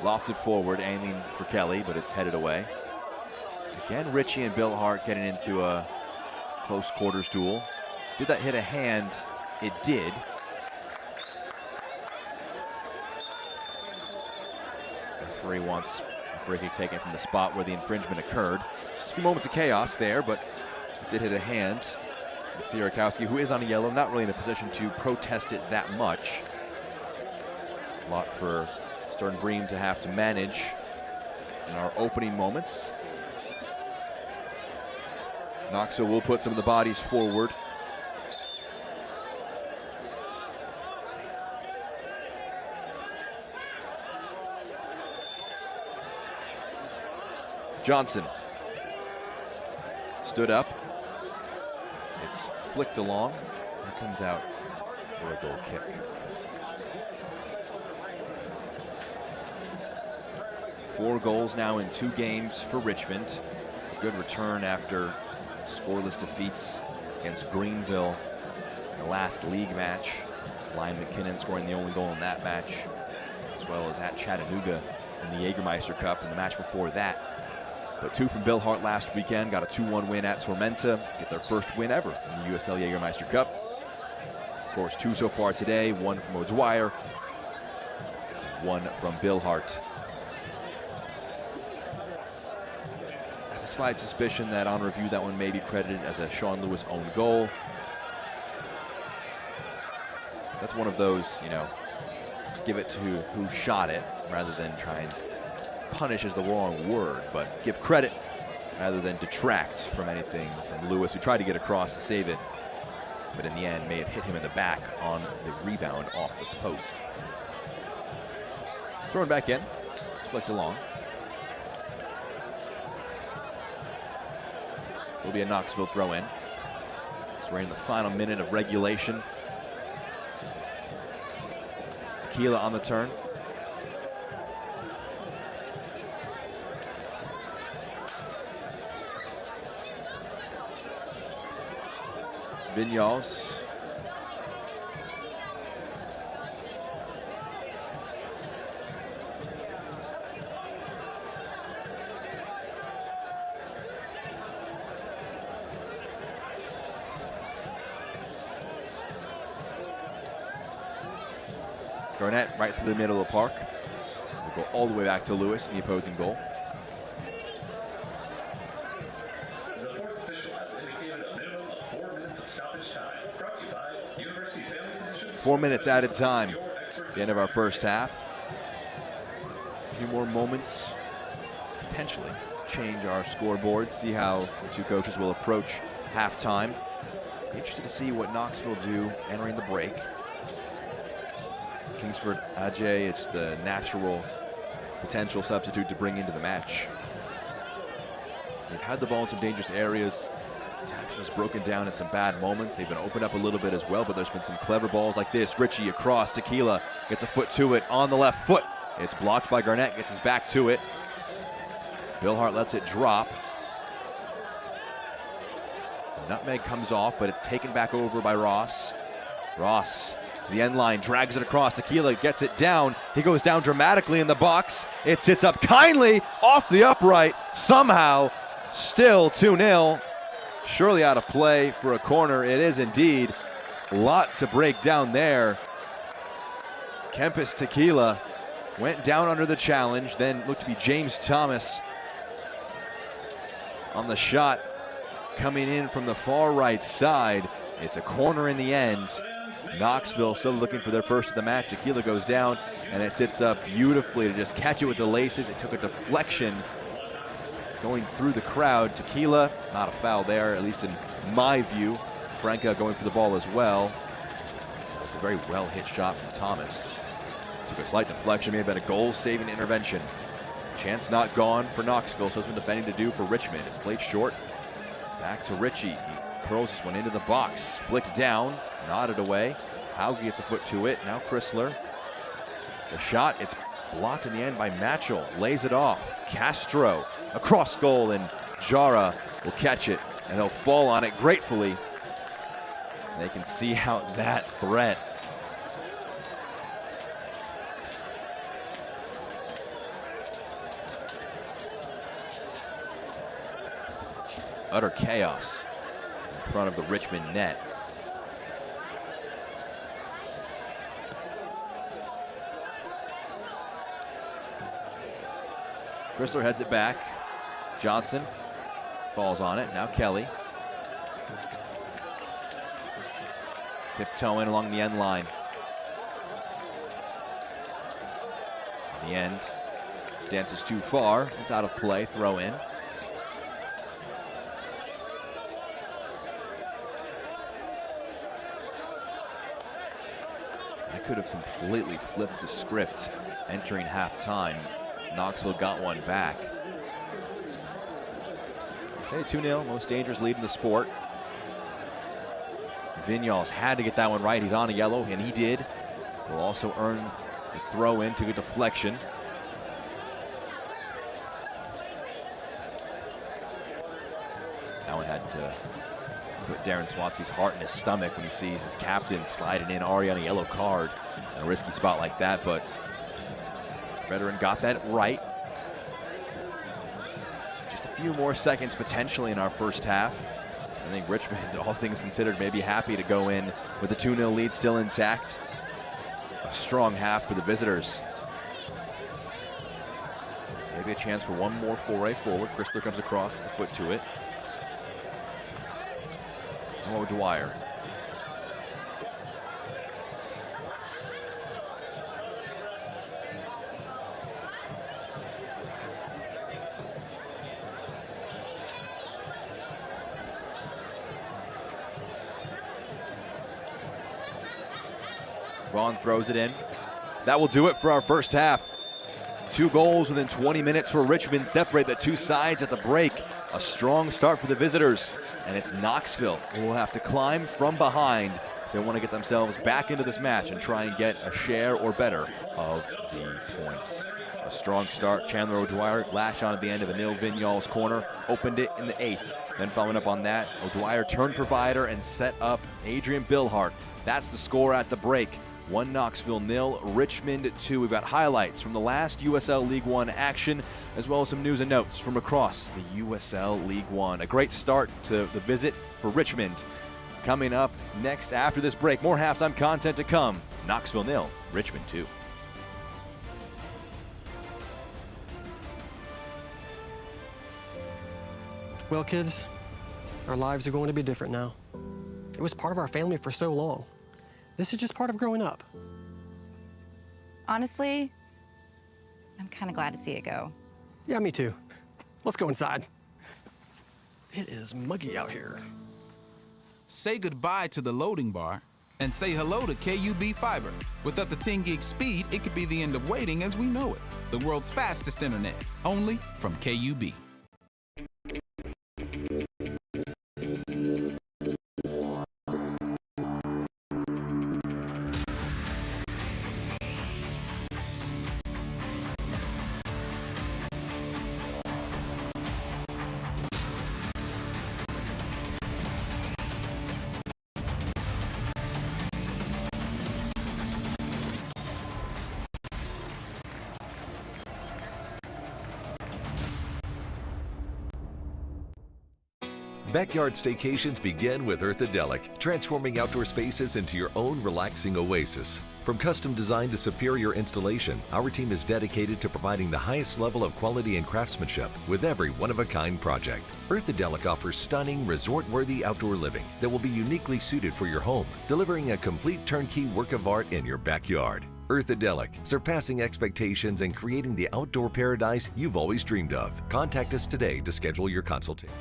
Lofted forward, aiming for Kelly, but it's headed away. Again, Richie and Bill Hart getting into a close quarters duel. Did that hit a hand? It did. Referee wants a free kick taken from the spot where the infringement occurred. Just a few moments of chaos there, but it did hit a hand. Sierakowski, who is on a yellow, not really in a position to protest it that much. A lot for Stern Bream to have to manage in our opening moments. Knoxville will put some of the bodies forward. Johnson stood up. It's flicked along and comes out for a goal kick. Four goals now in 2 games for Richmond. A good return after scoreless defeats against Greenville in the last league match. Ryan McKinnon scoring the only goal in that match, as well as at Chattanooga in the Jägermeister Cup in the match before that. But 2 from Bill Hart last weekend, got a 2-1 win at Tormenta, get their first win ever in the USL Jägermeister Cup. Of course, 2 so far today, 1 from O'Dwyer, 1 from Bill Hart. I have a slight suspicion that on review that one may be credited as a Sean Lewis own goal. That's one of those, you know, give it to who shot it rather than try and punish is the wrong word, but give credit rather than detract from anything from Lewis, who tried to get across to save it, but in the end may have hit him in the back on the rebound off the post. Thrown back in, flicked along. Will be a Knoxville throw in. So we're in the final minute of regulation. Tequila on the turn. Vignoles. Garnett right through the middle of the park. We'll go all the way back to Lewis in the opposing goal. The fourth official has indicated a minimum of 4 minutes of stoppage time. Brought to you by University Family Physicians. 4 minutes added time. The end of our first half. A few more moments, potentially, to change our scoreboard, see how the two coaches will approach halftime. Interested to see what Knoxville do entering the break. Kingsford Ajay, it's the natural potential substitute to bring into the match. They've had the ball in some dangerous areas. Taxman's broken down in some bad moments. They've been opened up a little bit as well, but there's been some clever balls like this. Richie across, Tequila gets a foot to it on the left foot. It's blocked by Garnett, gets his back to it. Billhart lets it drop. The nutmeg comes off, but it's taken back over by Ross. Ross to the end line, drags it across. Tequila gets it down. He goes down dramatically in the box. It sits up kindly off the upright. Somehow, still 2-0. Surely out of play for a corner. It is indeed. A lot to break down there. Kempis Tequila went down under the challenge, then looked to be James Thomas on the shot coming in from the far right side. It's a corner in the end. Knoxville still looking for their first of the match. Tequila goes down, and it sits up beautifully to just catch it with the laces. It took a deflection going through the crowd. Tequila, not a foul there, at least in my view. Franca going for the ball as well. It's a very well hit shot from Thomas. Took a slight deflection, may have been a goal-saving intervention. Chance not gone for Knoxville, so it's been defending to do for Richmond. It's played short. Back to Richie. He curls this one into the box. Flicked down, nodded away. Hauge gets a foot to it. Now Chrysler. The shot, it's blocked in the end by Matchell. Lays it off. Castro across goal, and Jara will catch it, and he'll fall on it gratefully. And they can see out that threat. Utter chaos in front of the Richmond net. Chrysler heads it back. Johnson falls on it. Now Kelly. Tiptoeing along the end line. In the end, dances too far. It's out of play. Throw in. I could have completely flipped the script entering halftime. Knoxville got one back. Say 2-0, most dangerous lead in the sport. Vinyals had to get that one right. He's on a yellow, and he did. Will also earn the throw in to a deflection. That one had to put Darren Swansky's heart in his stomach when he sees his captain sliding in already on a yellow card. In a risky spot like that, but veteran got that right. Just a few more seconds potentially in our first half. I think Richmond, all things considered, may be happy to go in with the 2-0 lead still intact. A strong half for the visitors. Maybe a chance for one more foray forward. Chrysler comes across with the foot to it. O'Dwyer. Vaughn throws it in. That will do it for our first half. 2 goals within 20 minutes for Richmond separate the two sides at the break. A strong start for the visitors, and it's Knoxville who will have to climb from behind if they want to get themselves back into this match and try and get a share or better of the points. A strong start. Chandler O'Dwyer lashed on at the end of a nil Vinyals corner, opened it in the 8th. Then following up on that, O'Dwyer turned provider and set up Adrian Billhart. That's the score at the break. 1 Knoxville 0, Richmond 2. We've got highlights from the last USL League One action, as well as some news and notes from across the USL League One. A great start to the visit for Richmond. Coming up next after this break, more halftime content to come. Knoxville 0, Richmond 2. Well, kids, our lives are going to be different now. It was part of our family for so long. This is just part of growing up. Honestly, I'm kind of glad to see it go. Yeah, me too. Let's go inside. It is muggy out here. Say goodbye to the loading bar and say hello to KUB Fiber. With up to 10 gig speed, it could be the end of waiting as we know it. The world's fastest internet, only from KUB. Backyard staycations begin with Earthadelic, transforming outdoor spaces into your own relaxing oasis. From custom design to superior installation, our team is dedicated to providing the highest level of quality and craftsmanship with every one-of-a-kind project. Earthadelic offers stunning, resort-worthy outdoor living that will be uniquely suited for your home, delivering a complete turnkey work of art in your backyard. Earthadelic, surpassing expectations and creating the outdoor paradise you've always dreamed of. Contact us today to schedule your consultation.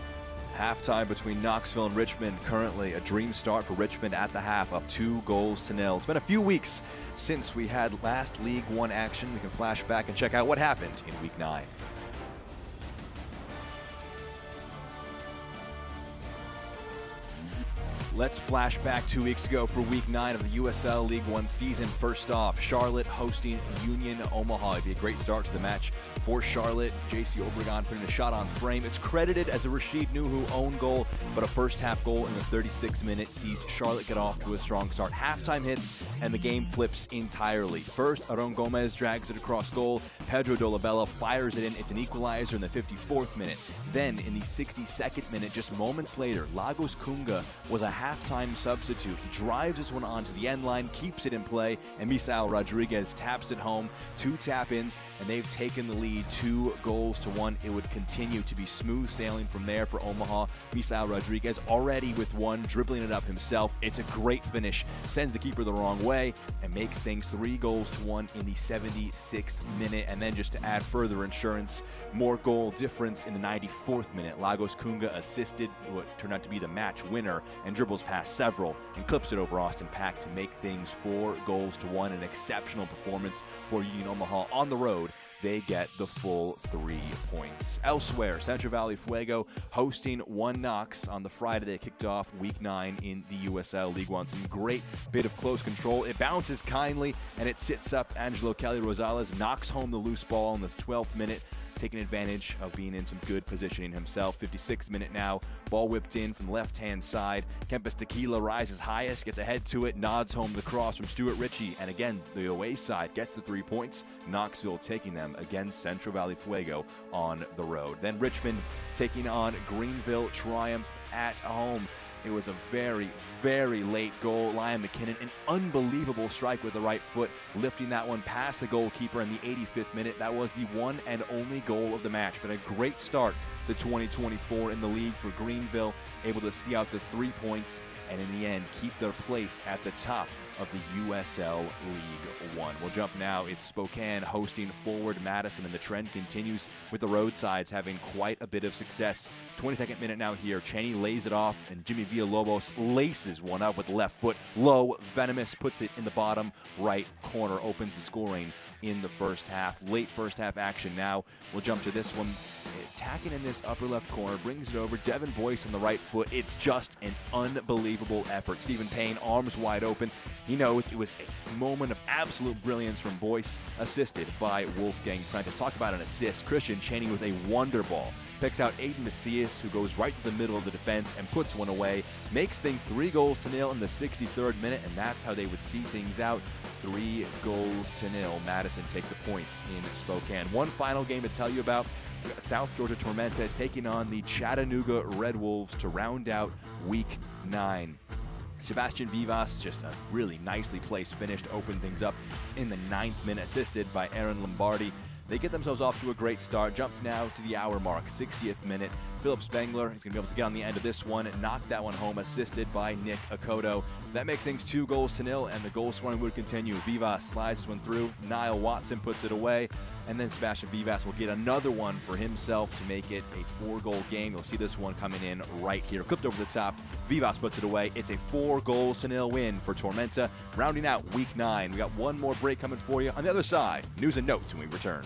Halftime between Knoxville and Richmond. Currently a dream start for Richmond at the half, up 2-0. It's been a few weeks since we had last League One action. We can flash back and check out what happened in Week 9. Let's flash back 2 weeks ago for Week 9 of the USL League One season. First off, Charlotte hosting Union Omaha. It'd be a great start to the match for Charlotte. JC Obregon putting a shot on frame. It's credited as a Rashid Nuhu own goal, but a first half goal in the 36th minute sees Charlotte get off to a strong start. Halftime hits, and the game flips entirely. First, Aron Gomez drags it across goal. Pedro Dolabella fires it in. It's an equalizer in the 54th minute. Then, in the 62nd minute, just moments later, Lagos Kunga was a halftime substitute. He drives this one onto the end line, keeps it in play, and Misael Rodriguez taps it home. 2 tap-ins, and they've taken the lead 2-1. It would continue to be smooth sailing from there for Omaha. Misael Rodriguez already with one, dribbling it up himself. It's a great finish, sends the keeper the wrong way, and makes things 3-1 in the 76th minute. And then just to add further insurance, more goal difference in the 94th minute. Lagos Kunga assisted what turned out to be the match winner and dribbles past several and clips it over Austin Pack to make things 4-1. An exceptional performance for Union Omaha on the road. They get the full 3 points. Elsewhere, Central Valley Fuego hosting One Knox on the Friday. They kicked off Week 9 in the USL League One. Some great bit of close control. It bounces kindly, and it sits up. Angelo Kelly Rosales knocks home the loose ball in the 12th minute, taking advantage of being in some good positioning himself. 56th minute now, ball whipped in from the left-hand side. Kempis Tequila rises highest, gets ahead to it, nods home the cross from Stuart Ritchie, and again, the away side gets the 3 points. Knoxville taking them against Central Valley Fuego on the road. Then Richmond taking on Greenville, triumph at home. It was a very, very late goal. Liam McKinnon, an unbelievable strike with the right foot, lifting that one past the goalkeeper in the 85th minute. That was the one and only goal of the match, but a great start to 2024 in the league for Greenville, able to see out the 3 points and in the end keep their place at the top of the USL League One. We'll jump now. It's Spokane hosting Forward Madison, and the trend continues with the roadsides having quite a bit of success. 22nd minute now here. Cheney lays it off, and Jimmy Villalobos laces one up with the left foot. Low, venomous, puts it in the bottom right corner, opens the scoring in the first half. Late first half action now. We'll jump to this one. Attacking in this upper left corner, brings it over. Devin Boyce on the right foot. It's just an unbelievable effort. Stephen Payne, arms wide open. He knows it was a moment of absolute brilliance from Boyce, assisted by Wolfgang Prentice. Talk about an assist. Christian Cheney with a wonder ball. Picks out Aiden Macias, who goes right to the middle of the defense and puts one away. Makes things 3-0 in the 63rd minute, and that's how they would see things out. 3-0. Madison take the points in Spokane. One final game to tell you about. South Georgia Tormenta taking on the Chattanooga Red Wolves to round out Week 9. Sebastian Vivas, just a really nicely placed finish to open things up in the 9th minute, assisted by Aaron Lombardi. They get themselves off to a great start. Jump now to the hour mark, 60th minute. Philip Spengler is going to be able to get on the end of this one, knock that one home, assisted by Nick Akoto. That makes things 2-0, and the goal scoring would continue. Vivas slides this one through. Niall Watson puts it away, and then Sebastian Vivas will get another one for himself to make it a 4-goal game. You'll see this one coming in right here. Clipped over the top. Vivas puts it away. It's a 4-0 win for Tormenta. Rounding out week 9. We got one more break coming for you. On the other side, news and notes when we return.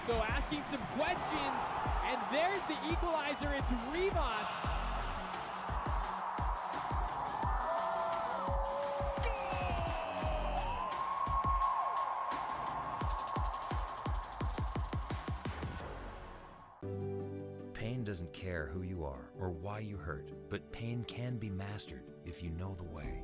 So asking some questions, and there's the equalizer. It's Rivas. Pain doesn't care who you are or why you hurt, but pain can be mastered if you know the way.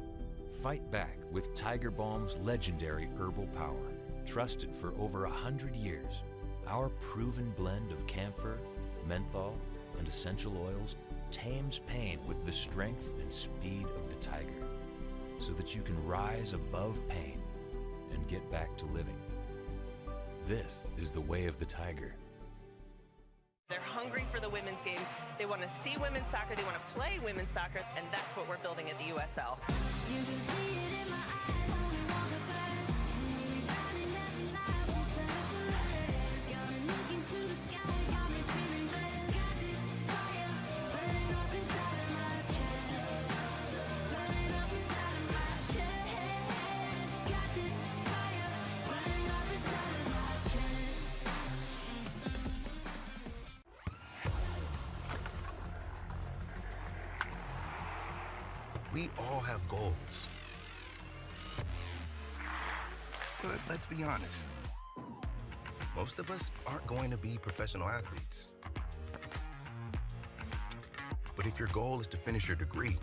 Fight back with Tiger Balm's legendary herbal power. Trusted for over 100 years. Our proven blend of camphor, menthol, and essential oils tames pain with the strength and speed of the tiger, so that you can rise above pain and get back to living. This is the way of the tiger. They're hungry for the women's game. They want to see women's soccer. They want to play women's soccer, and that's what we're building at the USL. You can see it in my eyes when we walk past. Anybody never lie, won't settle for less. Got me looking to the sky, got me feeling blessed. Got this fire burning up inside of my chest. Burning up inside of my chest. Got this fire burning up inside of my chest. We all have goals. But let's be honest. Most of us aren't going to be professional athletes. But if your goal is to finish your degree,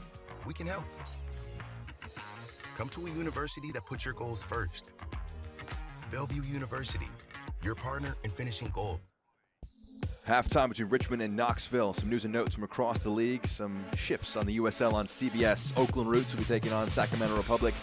we can help. Come to a university that puts your goals first. Bellevue University, your partner in finishing goal. Halftime between Richmond and Knoxville. Some news and notes from across the league. Some shifts on the USL on CBS. Oakland Roots will be taking on Sacramento Republic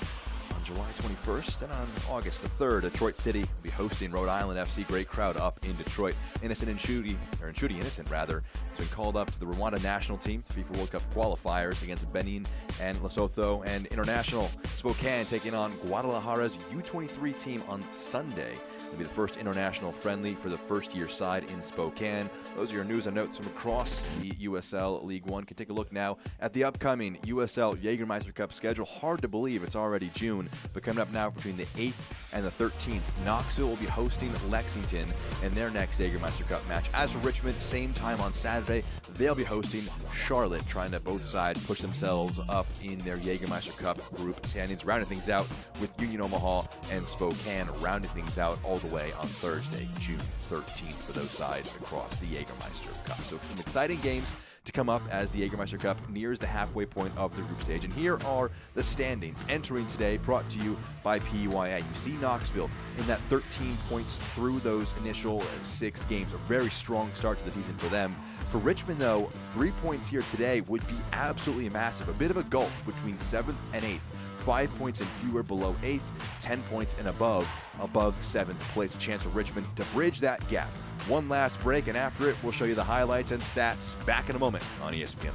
on July 21st. And on August the 3rd, Detroit City will be hosting Rhode Island FC. Great crowd up in Detroit. Innocent Innocent has been called up to the Rwanda national team, FIFA World Cup qualifiers against Benin and Lesotho. And International Spokane taking on Guadalajara's U23 team on Sunday. It'll be the first international friendly for the first-year side in Spokane. Those are your news and notes from across the USL League One. Can take a look now at the upcoming USL Jägermeister Cup schedule. Hard to believe it's already June, but coming up now between the 8th and the 13th, Knoxville will be hosting Lexington in their next Jägermeister Cup match. As for Richmond, same time on Saturday, they'll be hosting Charlotte, trying to both sides push themselves up in their Jägermeister Cup group standings, rounding things out with Union Omaha and Spokane rounding things out all the way on Thursday, June 13th for those sides across the Jägermeister Cup. So some exciting games to come up as the Jägermeister Cup nears the halfway point of the group stage. And here are the standings entering today, brought to you by PYA. You see Knoxville in that 13 points through those initial 6 games. A very strong start to the season for them. For Richmond, though, 3 points here today would be absolutely massive. A bit of a gulf between 7th and 8th. 5 points and fewer below 8th, 10 points and above 7th place. A chance for Richmond to bridge that gap. One last break, and after it, we'll show you the highlights and stats. Back in a moment on ESPN+.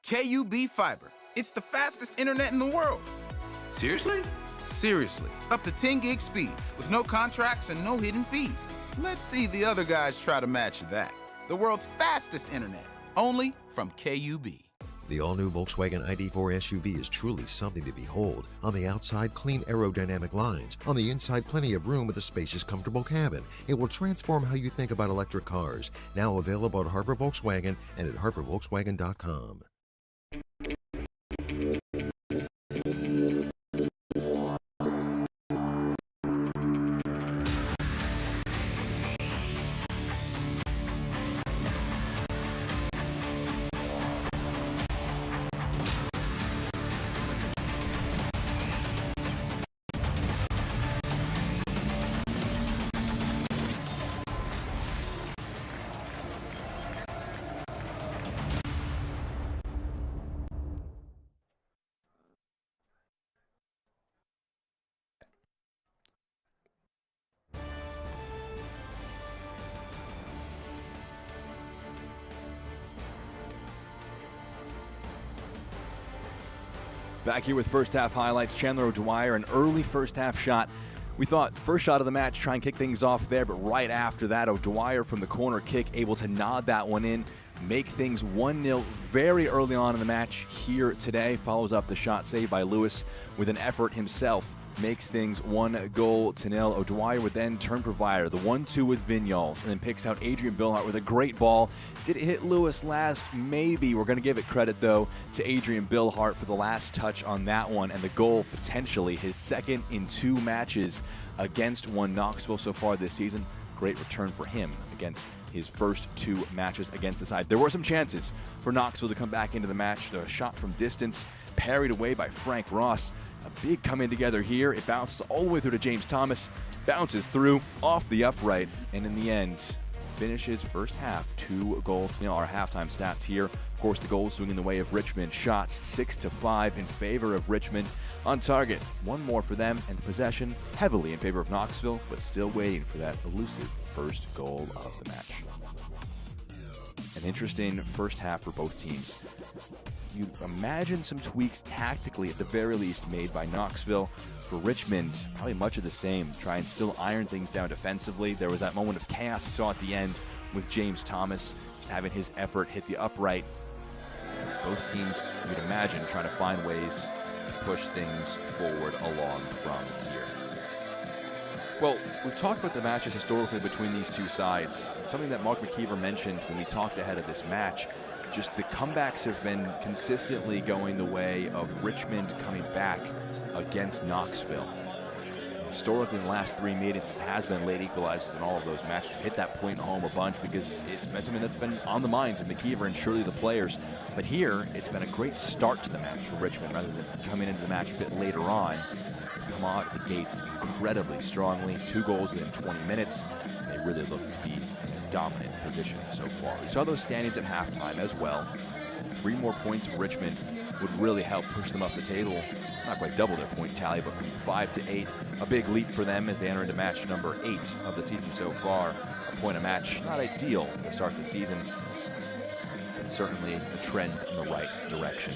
KUB Fiber. It's the fastest internet in the world. Seriously? Seriously. Up to 10 gig speed with no contracts and no hidden fees. Let's see the other guys try to match that. The world's fastest internet, only from KUB. The all-new Volkswagen ID4 SUV is truly something to behold. On the outside, clean aerodynamic lines. On the inside, plenty of room with a spacious, comfortable cabin. It will transform how you think about electric cars. Now available at Harper Volkswagen and at harpervolkswagen.com. Back here with first half highlights. Chandler O'Dwyer, an early first half shot. We thought first shot of the match, try and kick things off there, but right after that, O'Dwyer from the corner kick able to nod that one in, make things 1-0 very early on in the match here today. Follows up the shot saved by Lewis with an effort himself. Makes things 1-0. O'Dwyer would then turn provider, the 1-2 with Vignoles, and then picks out Adrian Billhart with a great ball. Did it hit Lewis last? Maybe. We're going to give it credit, though, to Adrian Billhart for the last touch on that one, and the goal, potentially his second in 2 matches against Knoxville so far this season. Great return for him against his first 2 matches against the side. There were some chances for Knoxville to come back into the match. The shot from distance, parried away by Frank Ross. A big coming together here. It bounces all the way through to James Thomas, bounces through off the upright, and in the end, finishes first half 2 goals. Our halftime stats here. Of course, the goals swing in the way of Richmond. Shots 6-5 in favor of Richmond. On target, 1 more for them, and the possession heavily in favor of Knoxville, but still waiting for that elusive first goal of the match. An interesting first half for both teams. You imagine some tweaks tactically, at the very least, made by Knoxville. For Richmond, probably much of the same. Try and still iron things down defensively. There was that moment of chaos you saw at the end with James Thomas just having his effort hit the upright. Both teams, you'd imagine, trying to find ways to push things forward along from here. Well, we've talked about the matches historically between these 2 sides. It's something that Mark McKeever mentioned when we talked ahead of this match. Just the comebacks have been consistently going the way of Richmond coming back against Knoxville. Historically, in the last 3 meetings, it has been late equalizers in all of those matches. Hit that point home a bunch because it's been something that's been on the minds of McKeever and surely the players. But here, it's been a great start to the match for Richmond rather than coming into the match a bit later on. Come out of the gates incredibly strongly. 2 goals within 20 minutes. They really look to be in a dominant position so far. We saw those standings at halftime as well. 3 more points for Richmond would really help push them up the table. Not quite double their point tally, but from 5 to 8, a big leap for them as they enter into match number 8 of the season so far. A point a match, not ideal to start the season, but certainly a trend in the right direction.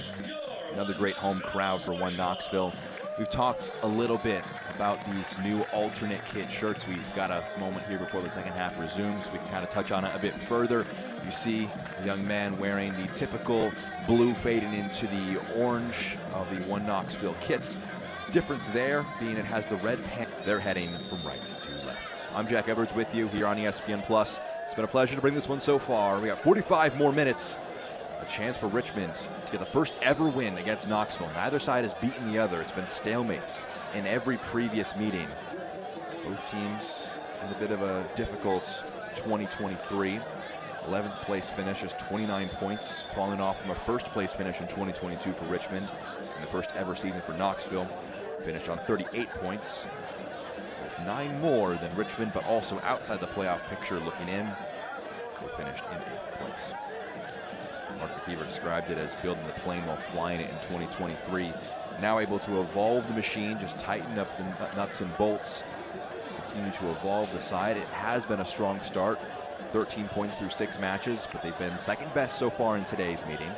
Another great home crowd for Knoxville. We've talked a little bit about these new alternate kit shirts. We've got a moment here before the second half resumes. We can kind of touch on it a bit further. You see a young man wearing the typical blue fading into the orange of the Knoxville kits. Difference there being it has the red pant. They're heading from right to left. I'm Jack Edwards with you here on ESPN+. It's been a pleasure to bring this one so far. We got 45 more minutes. A chance for Richmond to get the first ever win against Knoxville. Neither side has beaten the other. It's been stalemates in every previous meeting. Both teams had a bit of a difficult 2023. 11th place finish is 29 points, falling off from a first place finish in 2022 for Richmond. In the first ever season for Knoxville, finished on 38 points. With 9 more than Richmond, but also outside the playoff picture looking in. They finished in 8th place. Mark McKeever described it as building the plane while flying it in 2023. Now able to evolve the machine, just tighten up the nuts and bolts, continue to evolve the side. It has been a strong start, 13 points through 6 matches, but they've been second best so far in today's meeting.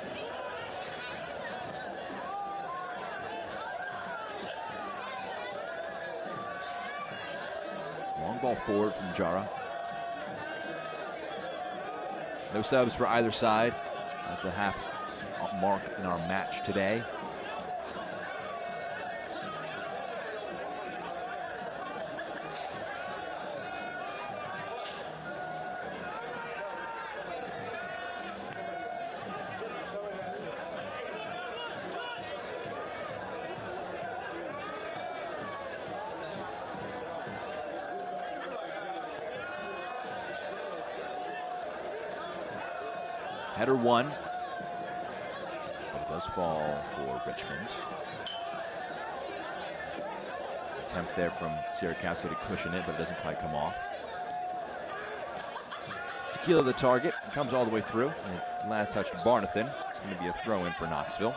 Long ball forward from Jara. No subs for either side at the half mark in our match today. Header 1, but it does fall for Richmond. Attempt there from Sierracasco to cushion it, but it doesn't quite come off. Tequila the target, comes all the way through. And last touch to Barnathan. It's going to be a throw in for Knoxville.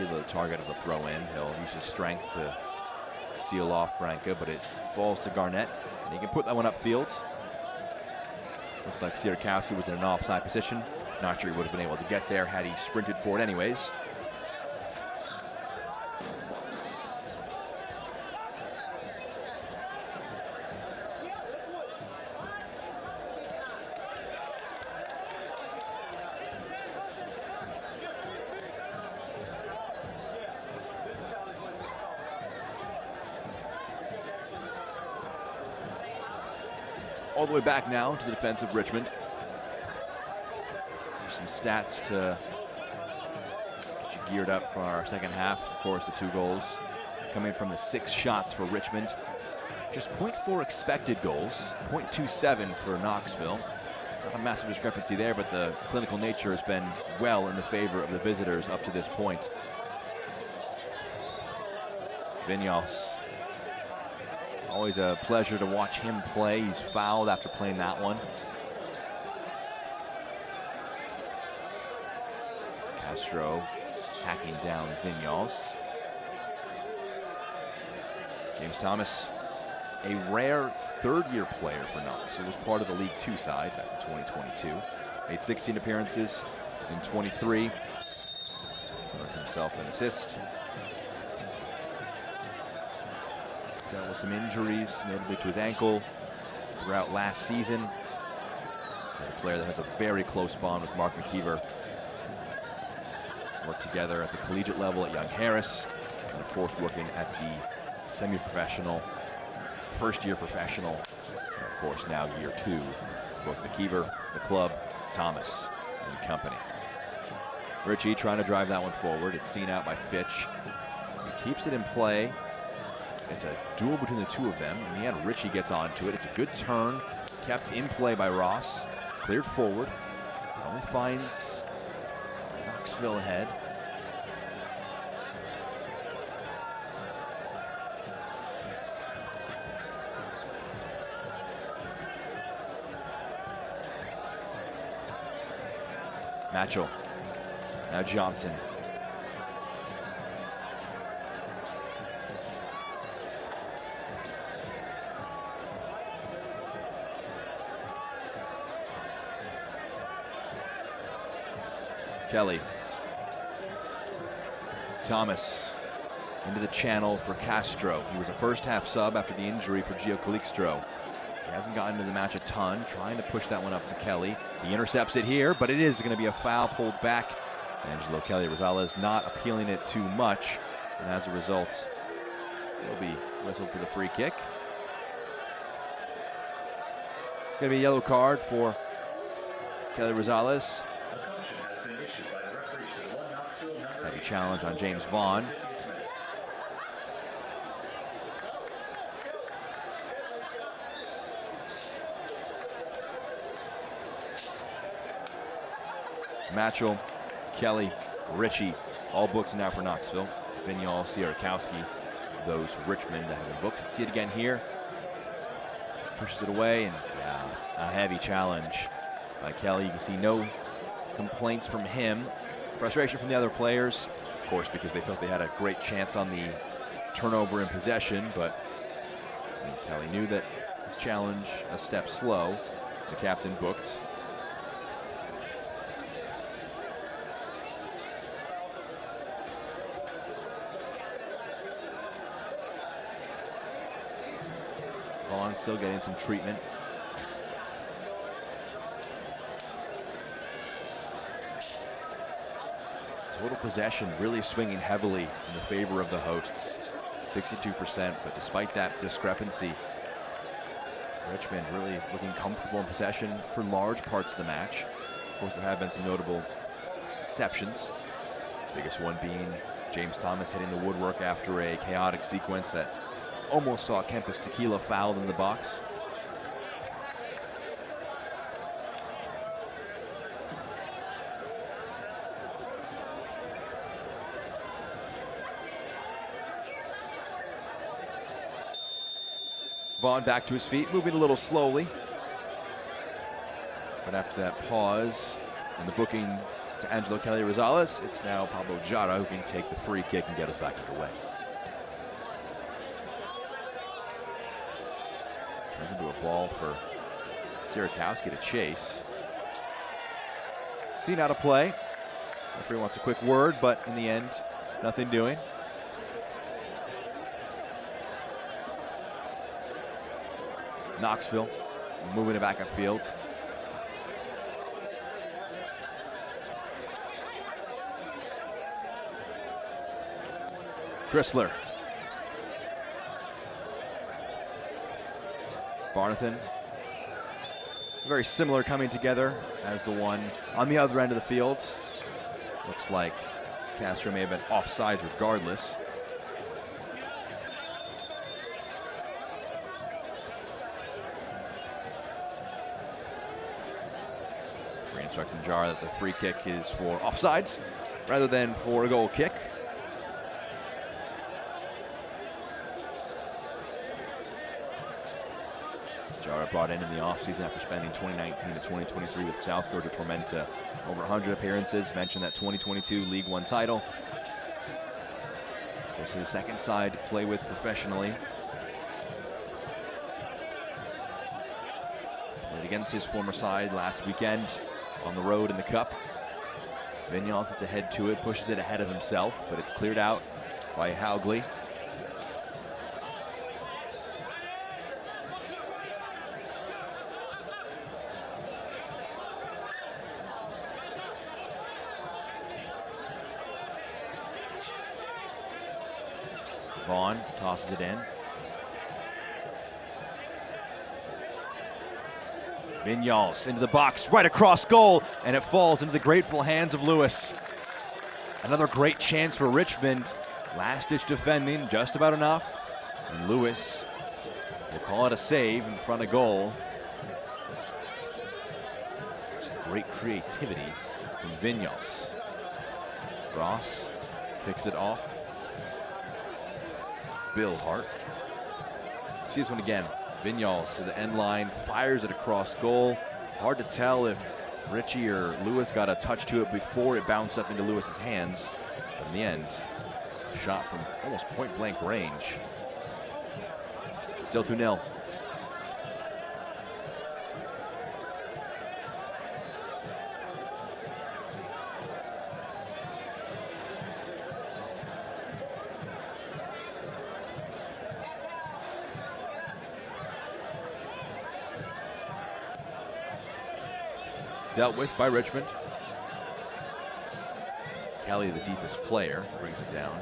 The target of the throw in. He'll use his strength to seal off Franca, but it falls to Garnett. And he can put that one upfield. Looked like Sierakowski was in an offside position. Not sure he would have been able to get there had he sprinted forward anyways. All the way back now to the defense of Richmond. There's some stats to get you geared up for our second half. Of course, the 2 goals coming from the 6 shots for Richmond. Just 0.4 expected goals, 0.27 for Knoxville. Not a massive discrepancy there, but the clinical nature has been well in the favor of the visitors up to this point. Vinyals. Always a pleasure to watch him play. He's fouled after playing that one. Castro hacking down Vinyals. James Thomas, a rare third-year player for Knoxville. Was part of the League Two side back in 2022. Made 16 appearances in 23. Earned himself an assist. Dealt with some injuries, notably to his ankle throughout last season. A player that has a very close bond with Mark McKeever. Worked together at the collegiate level at Young Harris, and of course working at the semi-professional, first-year professional, and of course now year 2. Both McKeever, the club, Thomas, and company. Richie trying to drive that one forward. It's seen out by Fitch. He keeps it in play. It's a duel between the 2 of them. In the end, Richie gets onto it. It's a good turn, kept in play by Ross. Cleared forward. Only finds Knoxville ahead. Matchell. Now Johnson. Kelly. Thomas into the channel for Castro. He was a first half sub after the injury for Gio Calixto. He hasn't gotten into the match a ton, trying to push that one up to Kelly. He intercepts it here, but it is going to be a foul pulled back. Angelo Kelly Rosales not appealing it too much, and as a result, he'll be whistled for the free kick. It's going to be a yellow card for Kelly Rosales. Heavy challenge on James Vaughn. Matchell, Kelly, Richie, all booked now for Knoxville. Vinyal, Sierakowski, those for Richmond that have been booked. See it again here. Pushes it away, and yeah, a heavy challenge by Kelly. You can see no complaints from him. Frustration from the other players, of course, because they felt they had a great chance on the turnover in possession, but Kelly knew that his challenge a step slow. The captain booked. Vaughn still getting some treatment. Total possession really swinging heavily in the favor of the hosts, 62%, but despite that discrepancy, Richmond really looking comfortable in possession for large parts of the match. Of course, there have been some notable exceptions, biggest one being James Thomas hitting the woodwork after a chaotic sequence that almost saw Kempis Tequila fouled in the box. Vaughn back to his feet, moving a little slowly. But after that pause and the booking to Angelo Kelly Rosales, it's now Pablo Jara who can take the free kick and get us back underway. Turns into a ball for Sierakowski to chase. Seen out of play. Referee wants a quick word, but in the end, nothing doing. Knoxville moving it back upfield. Chrysler. Barnathan. Very similar coming together as the one on the other end of the field. Looks like Castro may have been offsides regardless. Free instructing Jar that the free kick is for offsides rather than for a goal kick. Jara brought in the offseason after spending 2019 to 2023 with South Georgia Tormenta. Over 100 appearances, mentioned that 2022 League One title. Goes to the second side to play with professionally. Played against his former side last weekend on the road in the Cup. Vinyals has to head to it, pushes it ahead of himself, but it's cleared out by Haugley. Vaughn tosses it in. Vinyals into the box, right across goal, and it falls into the grateful hands of Lewis. Another great chance for Richmond. Last-ditch defending, just about enough. And Lewis will call it a save in front of goal. Some great creativity from Vinyals. Ross kicks it off. Bill Hart. See this one again. Vinyals to the end line, fires it across goal. Hard to tell if Richie or Lewis got a touch to it before it bounced up into Lewis's hands. But in the end, shot from almost point-blank range. Still 2-0. Dealt with by Richmond. Kelly, the deepest player, brings it down.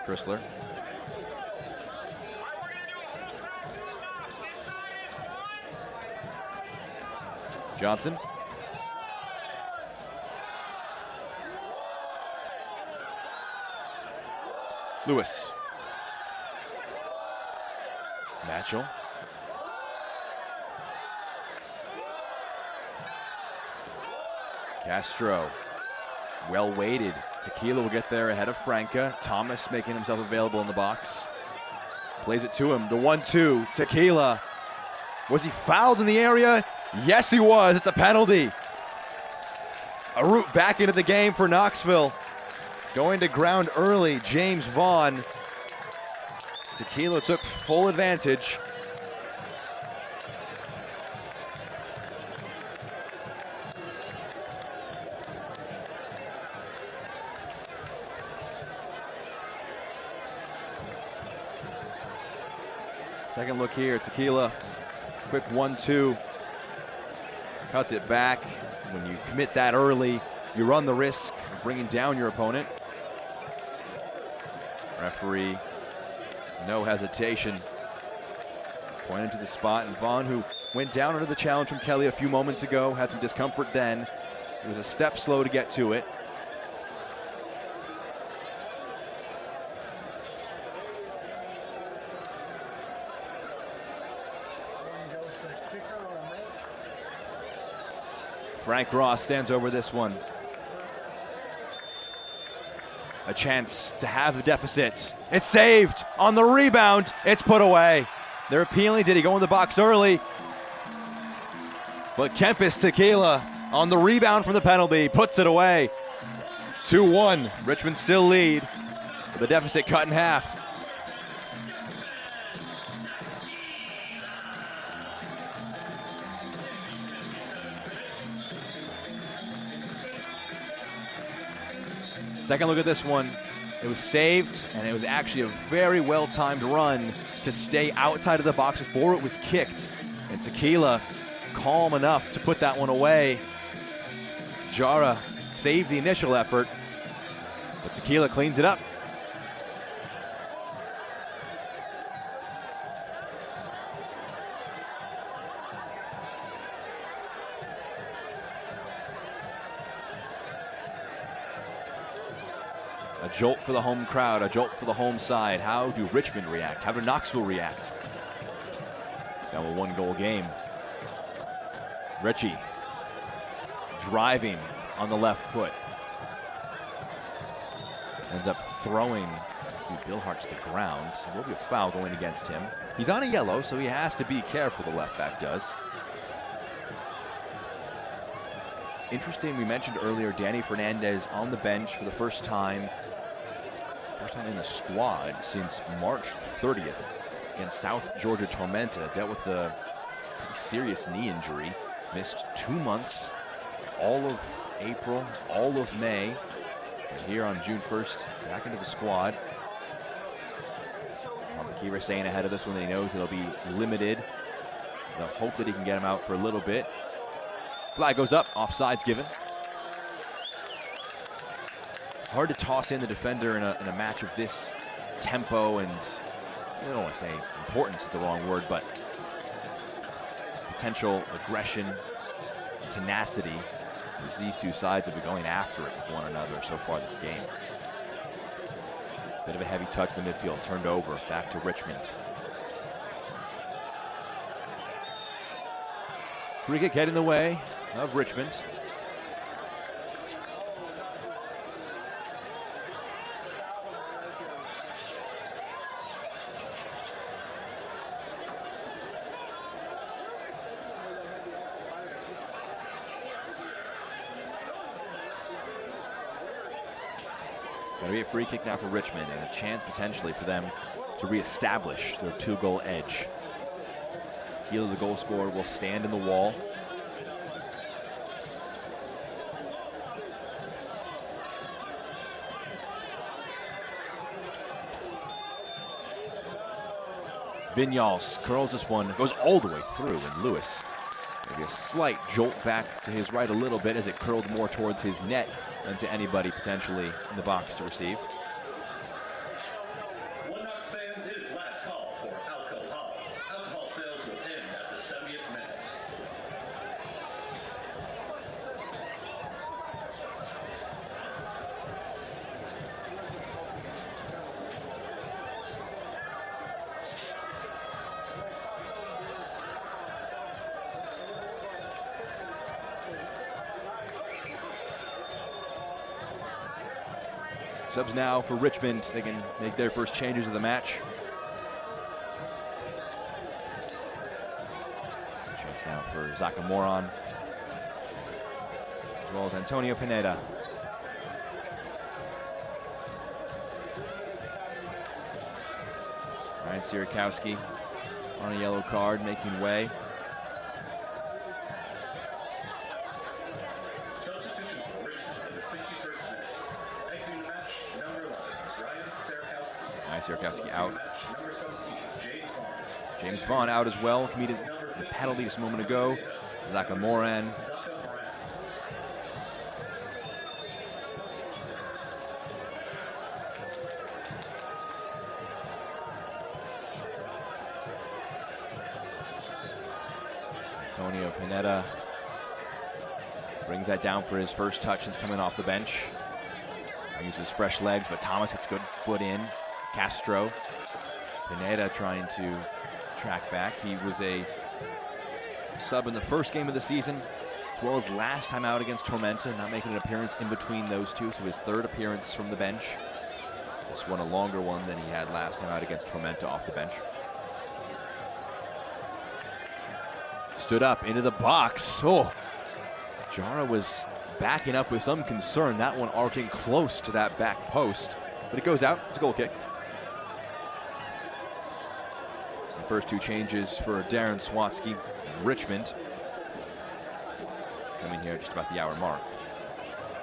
Chrysler. Johnson. Lewis. Matchell. Castro, well weighted. Tequila will get there ahead of Franca. Thomas making himself available in the box. Plays it to him, the 1-2, Tequila. Was he fouled in the area? Yes, he was, it's a penalty. A route back into the game for Knoxville. Going to ground early, James Vaughn. Tequila took full advantage. Second look here, Tequila, quick 1-2, cuts it back. When you commit that early, you run the risk of bringing down your opponent. Referee, no hesitation, pointed to the spot, and Vaughn, who went down under the challenge from Kelly a few moments ago, had some discomfort then. He was a step slow to get to it. Frank Ross stands over this one. A chance to have the deficit. It's saved on the rebound. It's put away. They're appealing. Did he go in the box early? But Kempis Tequila on the rebound from the penalty puts it away. 2-1. Richmond still lead. The deficit cut in half. Second look at this one. It was saved, and it was actually a very well-timed run to stay outside of the box before it was kicked. And Tequila calm enough to put that one away. Jara saved the initial effort, but Tequila cleans it up. A jolt for the home crowd, a jolt for the home side. How do Richmond react? How do Knoxville react? It's now a one-goal game. Richie driving on the left foot. Ends up throwing Bill Hart to the ground. There will be a foul going against him. He's on a yellow, so he has to be careful, the left back does. It's interesting, we mentioned earlier, Danny Fernandez on the bench for the first time in the squad since March 30th against South Georgia Tormenta. Dealt with a pretty serious knee injury. Missed 2 months, all of April, all of May. But here on June 1st, back into the squad. Kiva saying ahead of this one that he knows it'll be limited. They'll hope that he can get him out for a little bit. Flag goes up, offside's given. Hard to toss in the defender in a match of this tempo and, I don't want to say importance is the wrong word, but potential aggression, tenacity. These two sides have been going after it with one another so far this game. Bit of a heavy touch in the midfield, turned over, back to Richmond. Free kick head in the way of Richmond. Going to be a free kick now for Richmond and a chance potentially for them to reestablish their 2-goal edge. Tequila, the goal scorer, will stand in the wall. Vinyals curls this one, goes all the way through, and Lewis, maybe a slight jolt back to his right a little bit as it curled more towards his net than to anybody potentially in the box to receive. One Knox fans, it is last call for alcohol. Alcohol sales will end at the 70th minute. Subs now for Richmond. They can make their first changes of the match. Chance now for Zakamoran, as well as Antonio Pineda. Ryan Sierakowski on a yellow card, making way. Sierakowski out. James Vaughn out as well. Committed the penalty just a moment ago. Zakamoran. Antonio Pineda brings that down for his first touch since coming off the bench. Uses fresh legs, but Thomas gets good foot in. Castro, Pineda trying to track back. He was a sub in the first game of the season, as well as last time out against Tormenta, not making an appearance in between those two, so his third appearance from the bench. This one a longer one than he had last time out against Tormenta off the bench. Stood up into the box. Oh, Jara was backing up with some concern. That one arcing close to that back post, but it goes out. It's a goal kick. The first two changes for Darren Swatsky and Richmond coming here just about the hour mark.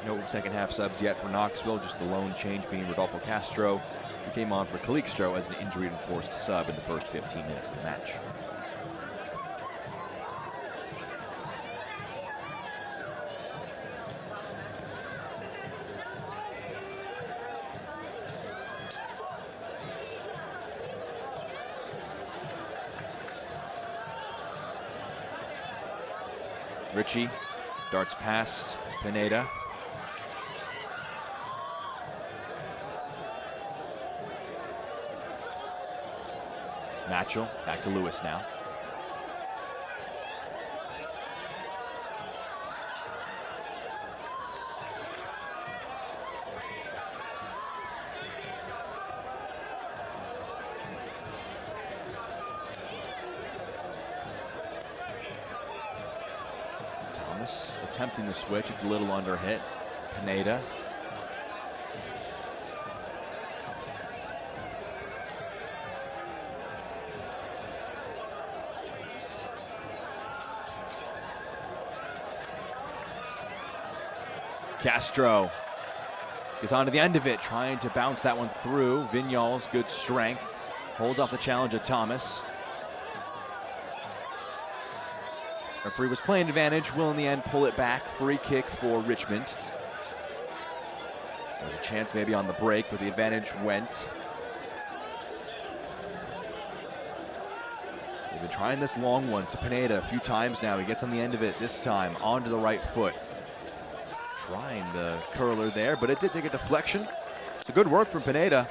No second half subs yet for Knoxville, just the lone change being Rodolfo Castro, who came on for Calixto as an injury-enforced sub in the first 15 minutes of the match. Richie darts past Pineda. Matchell back to Lewis now. Thomas attempting the switch. It's a little under hit. Pineda. Castro gets onto the end of it, trying to bounce that one through. Vignal's good strength. Holds off the challenge of Thomas. Referee was playing advantage, will in the end pull it back. Free kick for Richmond. There was a chance maybe on the break, but the advantage went. They've been trying this long one to Pineda a few times now. He gets on the end of it this time, onto the right foot. Trying the curler there, but it did take a deflection. It's a good work from Pineda.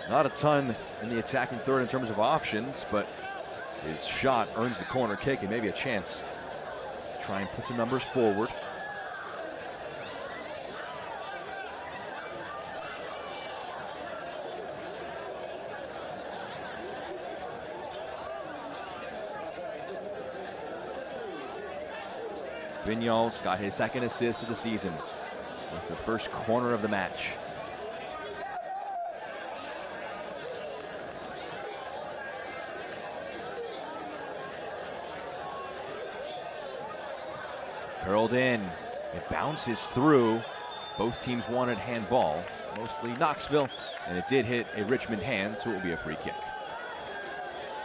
Not a ton in the attacking third in terms of options, but his shot earns the corner kick and maybe a chance. Try and put some numbers forward. Vignal's got his second assist of the season with the first corner of the match. Curled in, it bounces through. Both teams wanted handball, mostly Knoxville, and it did hit a Richmond hand, so it will be a free kick.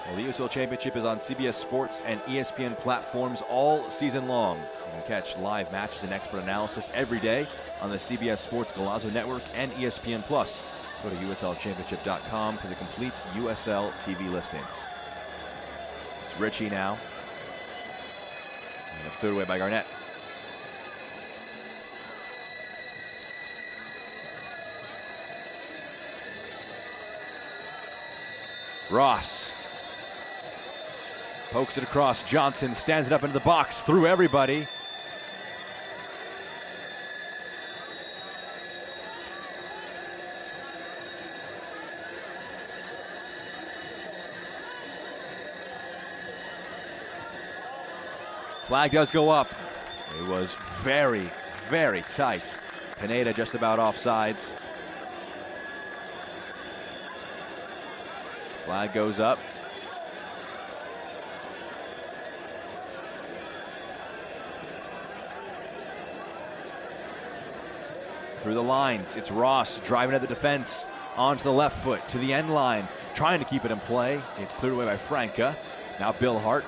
Well, the USL Championship is on CBS Sports and ESPN platforms all season long. You can catch live matches and expert analysis every day on the CBS Sports Golazo Network and ESPN Plus. Go to USLChampionship.com for the complete USL TV listings. It's Richie now. And it's cleared away by Garnett. Ross pokes it across. Johnson stands it up into the box, through everybody. Flag does go up. It was very, very tight. Pineda just about offsides. Flag goes up. Through the lines, it's Ross driving at the defense, onto the left foot, to the end line, trying to keep it in play. It's cleared away by Franca. Now Bill Hart.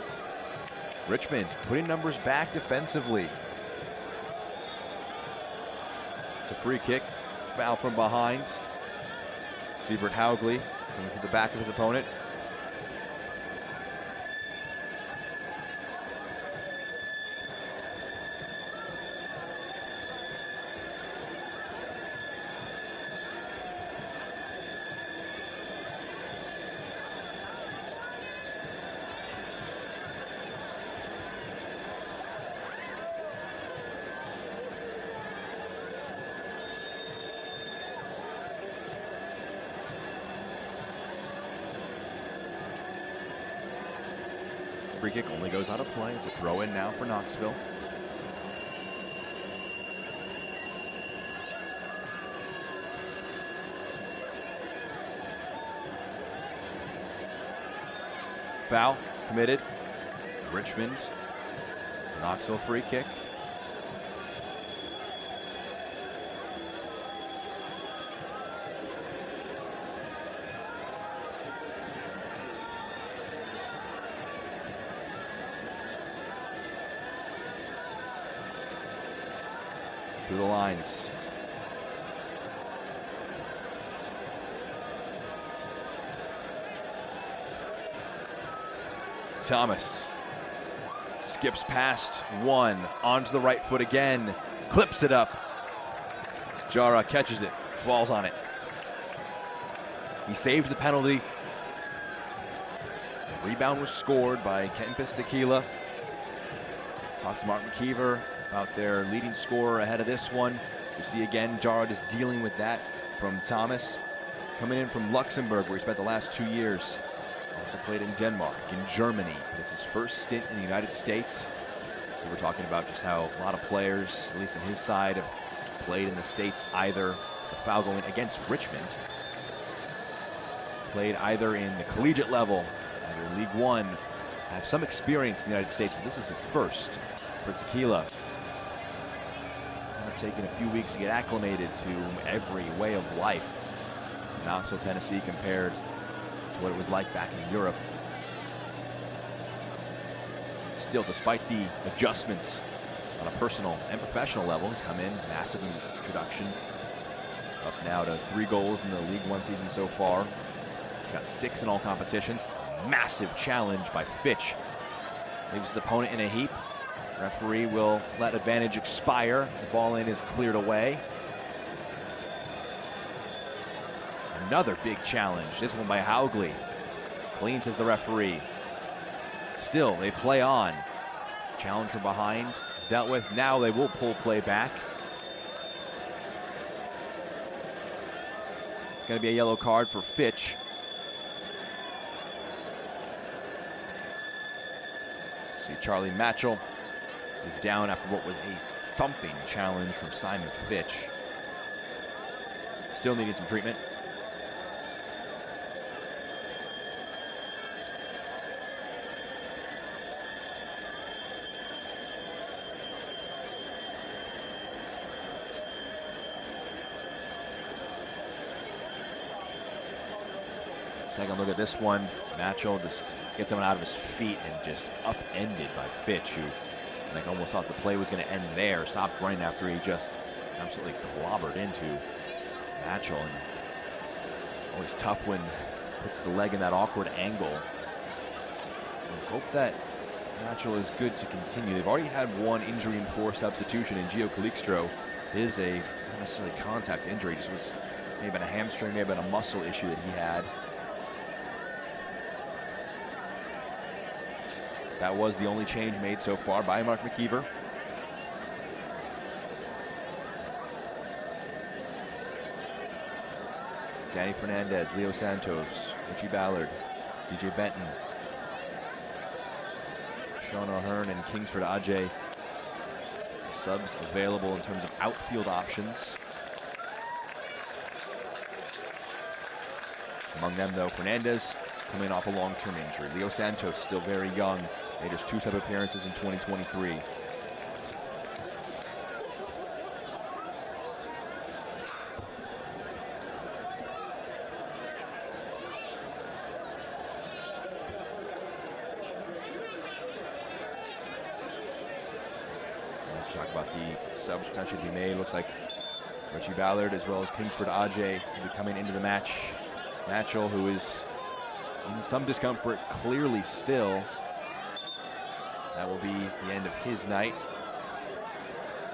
Richmond putting numbers back defensively. It's a free kick, foul from behind. Siebert Haugley going to the back of his opponent. Free kick only goes out of play. It's a throw in now for Knoxville. Foul committed. Richmond. It's a Knoxville free kick. through the lines. Thomas skips past one, onto the right foot again, clips it up. Jara catches it, falls on it. He saves the penalty. The rebound was scored by Kempis Tequila. Talked to Mark McKeever about their leading scorer ahead of this one. You see again, Jara just dealing with that from Thomas. Coming in from Luxembourg, where he spent the last 2 years. Also played in Denmark, in Germany, but it's his first stint in the United States. So we're talking about just how a lot of players, at least on his side, have played in the States either. It's a foul going against Richmond. Played either in the collegiate level, either League One, have some experience in the United States, but this is a first for Tequila. Kind of taking a few weeks to get acclimated to every way of life in Knoxville, Tennessee, compared to what it was like back in Europe. Still, despite the adjustments on a personal and professional level, he's come in, massive introduction. Up now to 3 goals in the League One season so far. He's got 6 in all competitions. Massive challenge by Fitch. Leaves his opponent in a heap. Referee will let advantage expire. The ball in is cleared away. Another big challenge, this one by Haugley. Cleans as the referee. Still, they play on. Challenge from behind is dealt with. Now they will pull play back. It's going to be a yellow card for Fitch. See, Charlie Matchell is down after what was a thumping challenge from Simon Fitch. Still needing some treatment. Second look at this one. Matchell just gets him out of his feet and just upended by Fitch, who I think almost thought the play was going to end there. Stopped running after he just absolutely clobbered into Matchell. And always tough when puts the leg in that awkward angle. I hope that Matchell is good to continue. They've already had one injury-enforced substitution in Gio Calixtro. His a not necessarily contact injury, just was maybe a hamstring, maybe a muscle issue that he had. That was the only change made so far by Mark McKeever. Danny Fernandez, Leo Santos, Richie Ballard, DJ Benton, Sean O'Hearn, and Kingsford Ajay. Subs available in terms of outfield options. Among them, though, Fernandez coming off a long-term injury. Leo Santos still very young. Made his 2 sub appearances in 2023. Let's talk about the subs potentially to be made. Looks like Richie Ballard as well as Kingsford Ajay will be coming into the match. Matchell, who is in some discomfort clearly still. That will be the end of his night.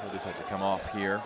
He'll just have to come off here.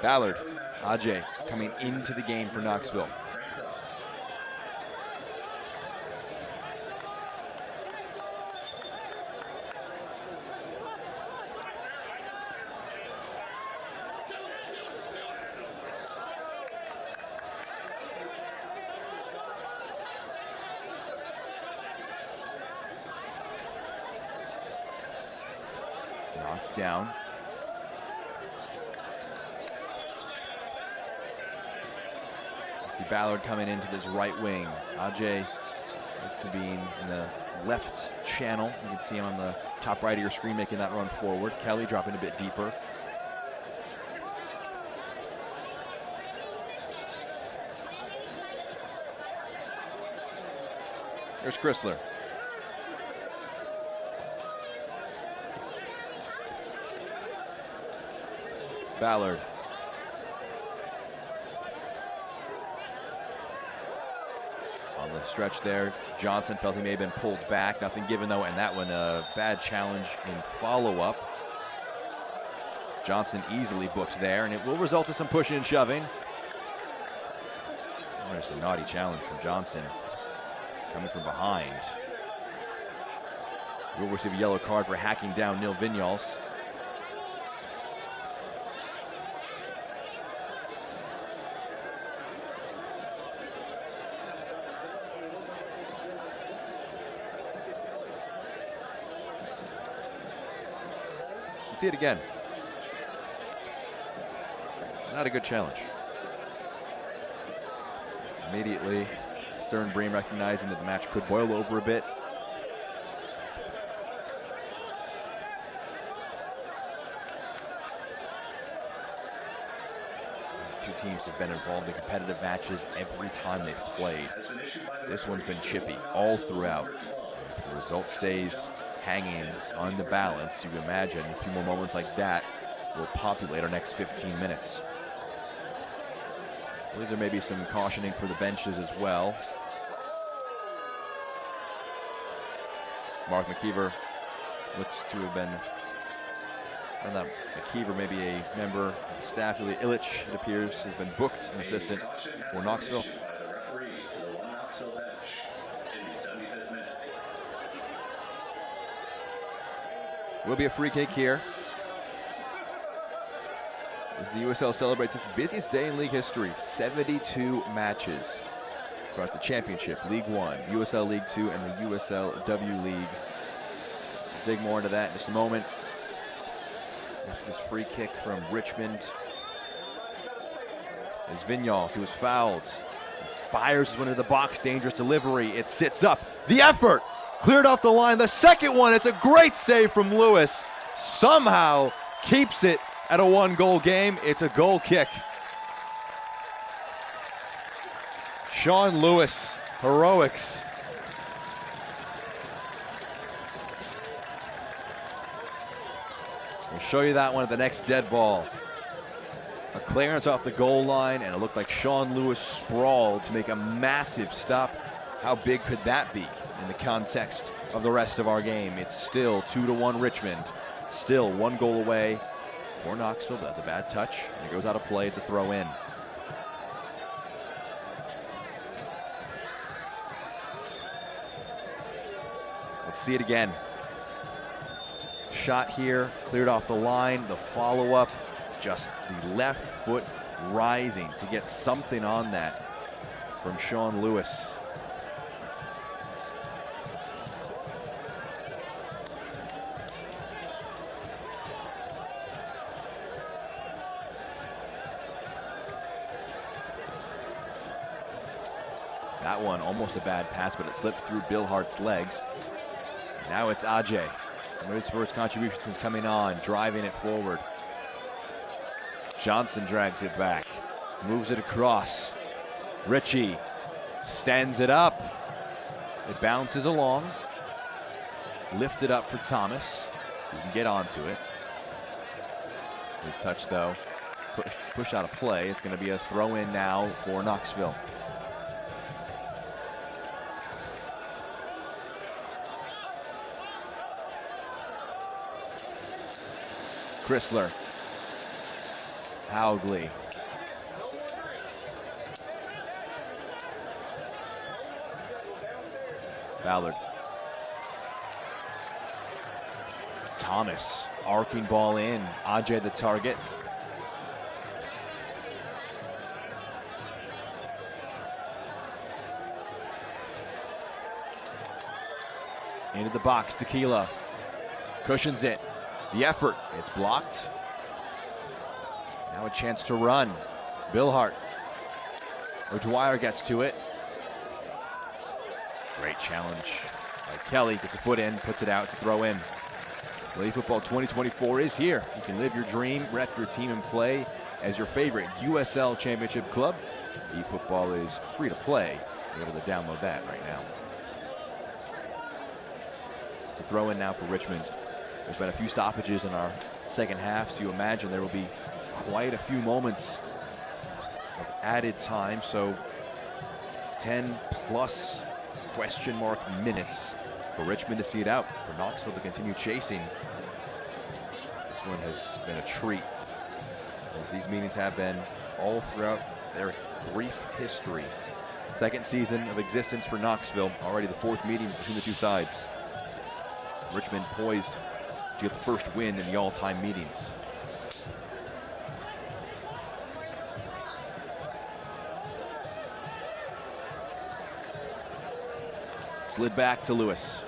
Ballard, Ajay coming into the game for Knoxville. Knocked down. See Ballard coming into this right wing. Ajay to being in the left channel. You can see him on the top right of your screen making that run forward. Kelly dropping a bit deeper. Here's Chrysler. Ballard. On the stretch there, Johnson felt he may have been pulled back. Nothing given though, and that one a bad challenge in follow-up. Johnson easily booked there, and it will result in some pushing and shoving. There's a naughty challenge from Johnson, coming from behind. Will receive a yellow card for hacking down Neil Vinyals. See it again. Not a good challenge. Immediately, Stern Bream recognizing that the match could boil over a bit. These two teams have been involved in competitive matches every time they've played. This one's been chippy all throughout. If the result stays hanging on the balance, you can imagine a few more moments like that will populate our next 15 minutes. I believe there may be some cautioning for the benches as well. Mark McKeever looks to have been, or not McKeever, maybe a member of the staff. Illich, it appears, has been booked, an assistant for Knoxville. Will be a free kick here as the USL celebrates its busiest day in league history. 72 matches across the Championship, League One, USL League Two, and the USL W League. We'll dig more into that in just a moment. After this free kick from Richmond, as Vinyals, who was fouled, fires one into the box, dangerous delivery. It sits up. The effort! Cleared off the line. The second one, it's a great save from Lewis. Somehow keeps it at a one-goal game. It's a goal kick. Sean Lewis, heroics. We'll show you that one at the next dead ball. A clearance off the goal line, and it looked like Sean Lewis sprawled to make a massive stop. How big could that be in the context of the rest of our game? It's still 2-1 Richmond. Still one goal away for Knoxville. That's a bad touch. And it goes out of play. It's a throw in. Let's see it again. Shot here, cleared off the line. The follow-up, just the left foot rising to get something on that from Sean Lewis. That one, almost a bad pass, but it slipped through Bill Hart's legs. Now it's Ajay. His first contributions coming on, driving it forward. Johnson drags it back, moves it across. Richie stands it up. It bounces along. Lifted up for Thomas. He can get onto it. His touch, though, push out of play. It's going to be a throw in now for Knoxville. Chrysler. Howgley. Ballard. Thomas, arcing ball in. Ajay the target. Into the box, Tequila. Cushions it. The effort, it's blocked. Now a chance to run. Billhart. O'Dwyer gets to it. Great challenge by Kelly. Gets a foot in, puts it out to throw in. Lady Football 2024 is here. You can live your dream, rep your team, and play as your favorite USL Championship club. eFootball is free to play. You're able to download that right now. To throw in now for Richmond. There's been a few stoppages in our second half, so you imagine there will be quite a few moments of added time. So 10 plus question mark minutes for Richmond to see it out, for Knoxville to continue chasing. This one has been a treat, as these meetings have been all throughout their brief history. Second season of existence for Knoxville, already the fourth meeting between the two sides. Richmond poised to get the first win in the all-time meetings. Slid back to Lewis.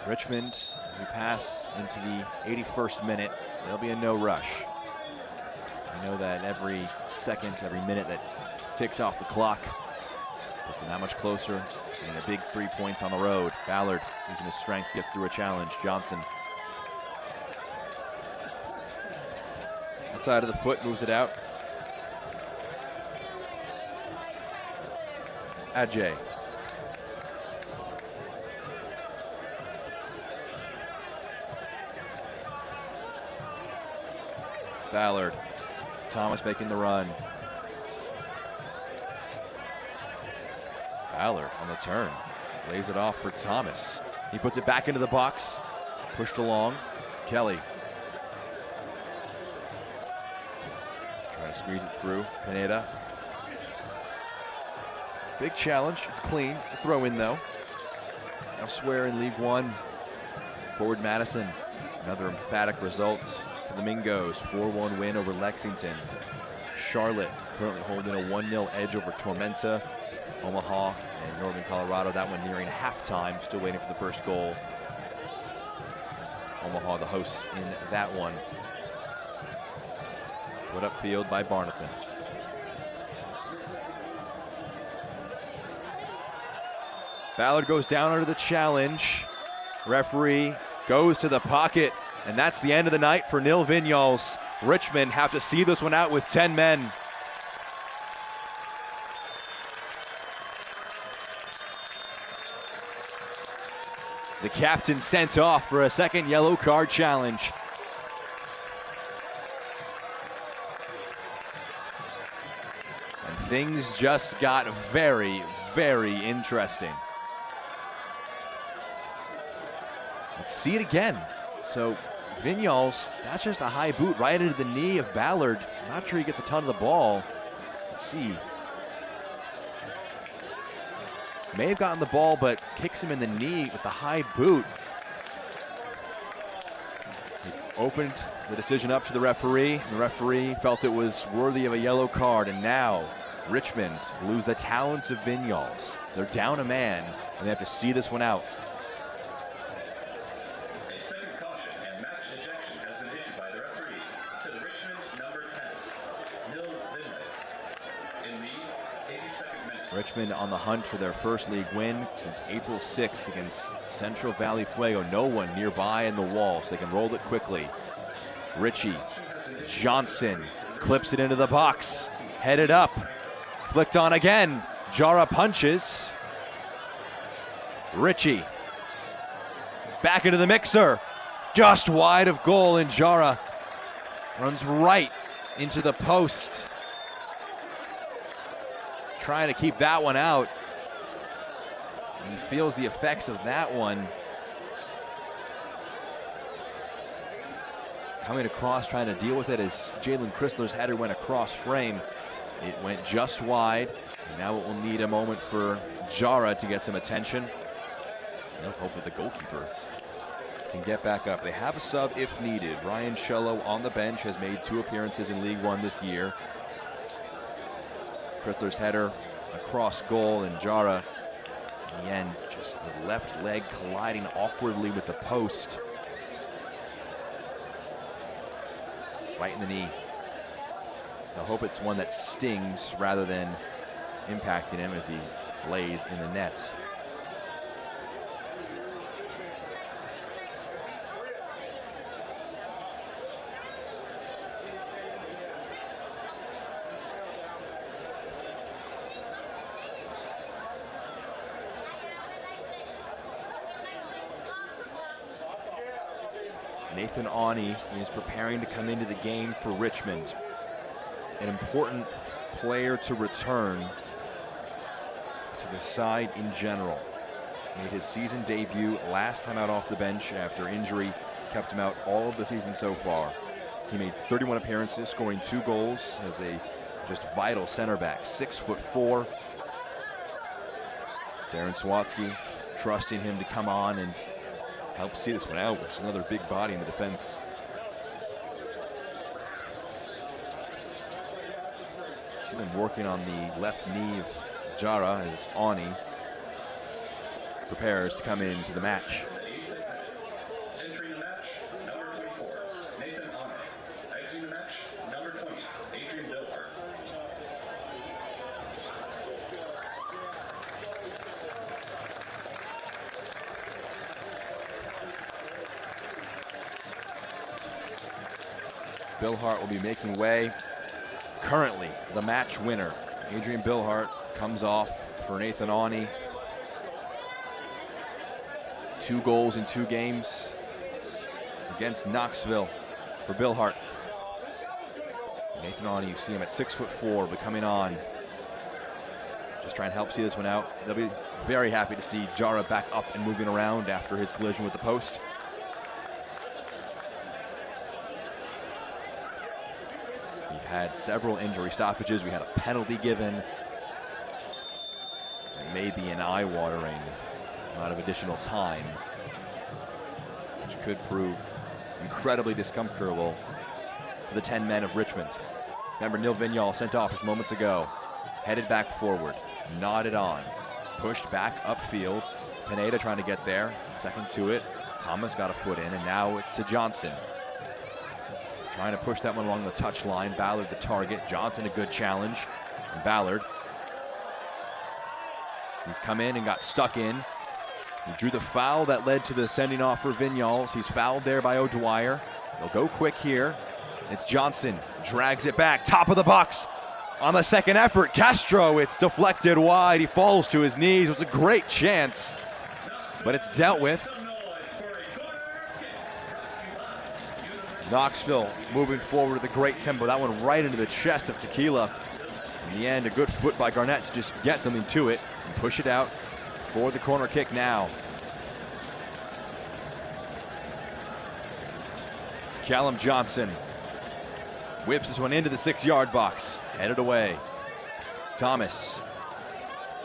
Richmond, we pass into the 81st minute. There'll be a no rush. I know that every second, every minute that ticks off the clock puts them that much closer, and a big 3 points on the road. Ballard, using his strength, gets through a challenge. Johnson. Outside of the foot, moves it out. Ajay. Ballard. Thomas making the run. Ballard on the turn. Lays it off for Thomas. He puts it back into the box. Pushed along. Kelly. Trying to squeeze it through. Pineda. Big challenge. It's clean. It's a throw in though. Elsewhere in League One, forward Madison. Another emphatic result. The Mingos, 4-1 win over Lexington. Charlotte currently holding a 1-0 edge over Tormenta. Omaha and Northern Colorado, that one nearing halftime, still waiting for the first goal. Omaha the hosts in that one. Put up field by Barnathan. Ballard goes down under the challenge. Referee goes to the pocket. And that's the end of the night for Nil Vignoles. Richmond have to see this one out with 10 men. The captain sent off for a second yellow card challenge. And things just got very, very interesting. Let's see it again. So Vignoles, that's just a high boot right into the knee of Ballard. Not sure he gets a ton of the ball. Let's see. May have gotten the ball, but kicks him in the knee with the high boot. He opened the decision up to the referee. The referee felt it was worthy of a yellow card, and now Richmond lose the talents of Vignoles. They're down a man, and they have to see this one out. Richmond on the hunt for their first league win since April 6th against Central Valley Fuego. No one nearby in the wall, so they can roll it quickly. Richie Johnson clips it into the box, headed up, flicked on again. Jara punches. Richie back into the mixer, just wide of goal, and Jara runs right into the post. Trying to keep that one out. He feels the effects of that one. Coming across, trying to deal with it as Jalen Chrysler's header went across frame. It went just wide. And now it will need a moment for Jara to get some attention. Let's hope that the goalkeeper can get back up. They have a sub if needed. Ryan Shello on the bench has made 2 appearances in League One this year. Chrysler's header across goal, and Jara in the end just with left leg colliding awkwardly with the post. Right in the knee. I hope it's one that stings rather than impacting him as he lays in the net. Nathan Awney is preparing to come into the game for Richmond. An important player to return to the side in general. Made his season debut last time out off the bench after injury, kept him out all of the season so far. He made 31 appearances, scoring 2 goals as a just vital center back, 6'4". Darren Swatsky trusting him to come on and help see this one out with another big body in the defense. See them working on the left knee of Jara as Awney prepares to come into the match. Entering the match, number 24, Nathan Awney. Exiting the match, number 20, Adrian Billhart. Billhart will be making way. Currently, the match winner, Adrian Billhart, comes off for Nathan Awney. 2 goals in 2 games against Knoxville for Billhart. Nathan Awney, you see him at 6'4", but coming on. Just trying to help see this one out. They'll be very happy to see Jara back up and moving around after his collision with the post. Had several injury stoppages. We had a penalty given. It may be an eye-watering amount of additional time, which could prove incredibly discomfortable for the 10 men of Richmond. Remember, Neil Vignal sent off just moments ago. Headed back forward, nodded on, pushed back upfield. Pineda trying to get there, second to it. Thomas got a foot in, and now it's to Johnson. Trying to push that one along the touch line. Ballard the target. Johnson a good challenge. And Ballard. He's come in and got stuck in. He drew the foul that led to the sending off for Vignals. He's fouled there by O'Dwyer. They'll go quick here. It's Johnson. Drags it back. Top of the box. On the second effort. Castro. It's deflected wide. He falls to his knees. It was a great chance. But it's dealt with. Knoxville moving forward with a great tempo. That one right into the chest of Tequila. In the end, a good foot by Garnett to just get something to it and push it out for the corner kick now. Callum Johnson whips this one into the 6-yard box. Headed away. Thomas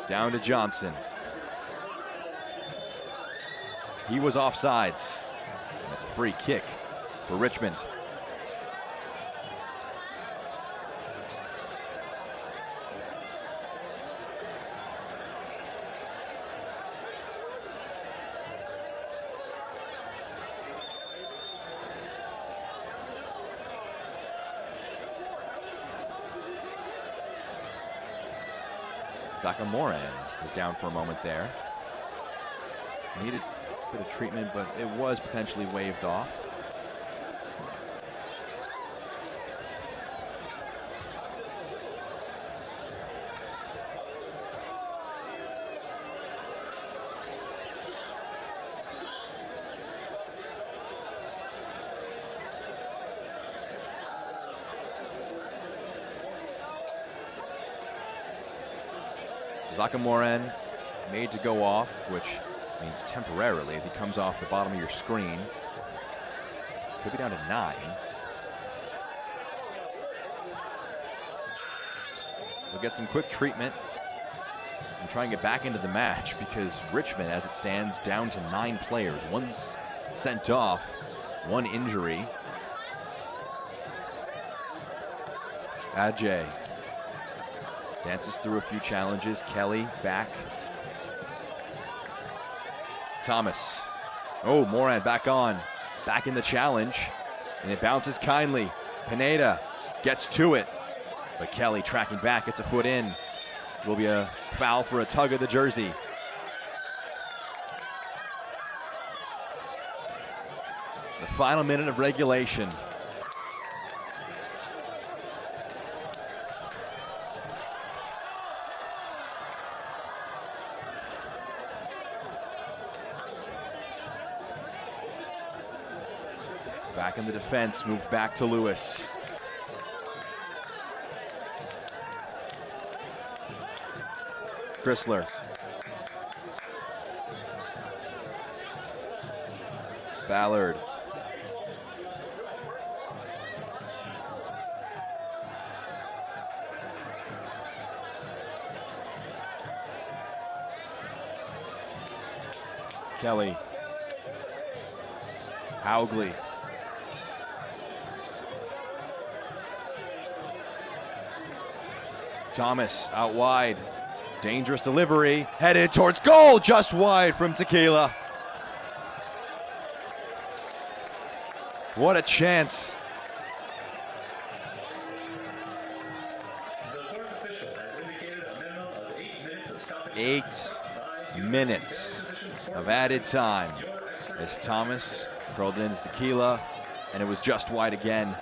down to Johnson. He was offsides. That's a free kick for Richmond. Zaka Moran was down for a moment there. Needed a bit of treatment, but it was potentially waved off. Zaka Moran made to go off, which means temporarily as he comes off the bottom of your screen. Could be down to 9. We'll get some quick treatment and try and get back into the match because Richmond, as it stands, down to 9 players. 1's sent off, 1 injury. Ajay dances through a few challenges. Kelly back. Thomas. Oh, Moran back on. Back in the challenge. And it bounces kindly. Pineda gets to it. But Kelly tracking back, gets a foot in. It will be a foul for a tug of the jersey. The final minute of regulation. Back in the defense, moved back to Lewis. Chrysler. Ballard. Kelly. Haugley. Thomas out wide. Dangerous delivery. Headed towards goal. Just wide from Tequila. What a chance. The fourth official has indicated a minimum of 8 minutes of stoppage 8 time. minutes of added time as Thomas curled it into Tequila, and it was just wide again.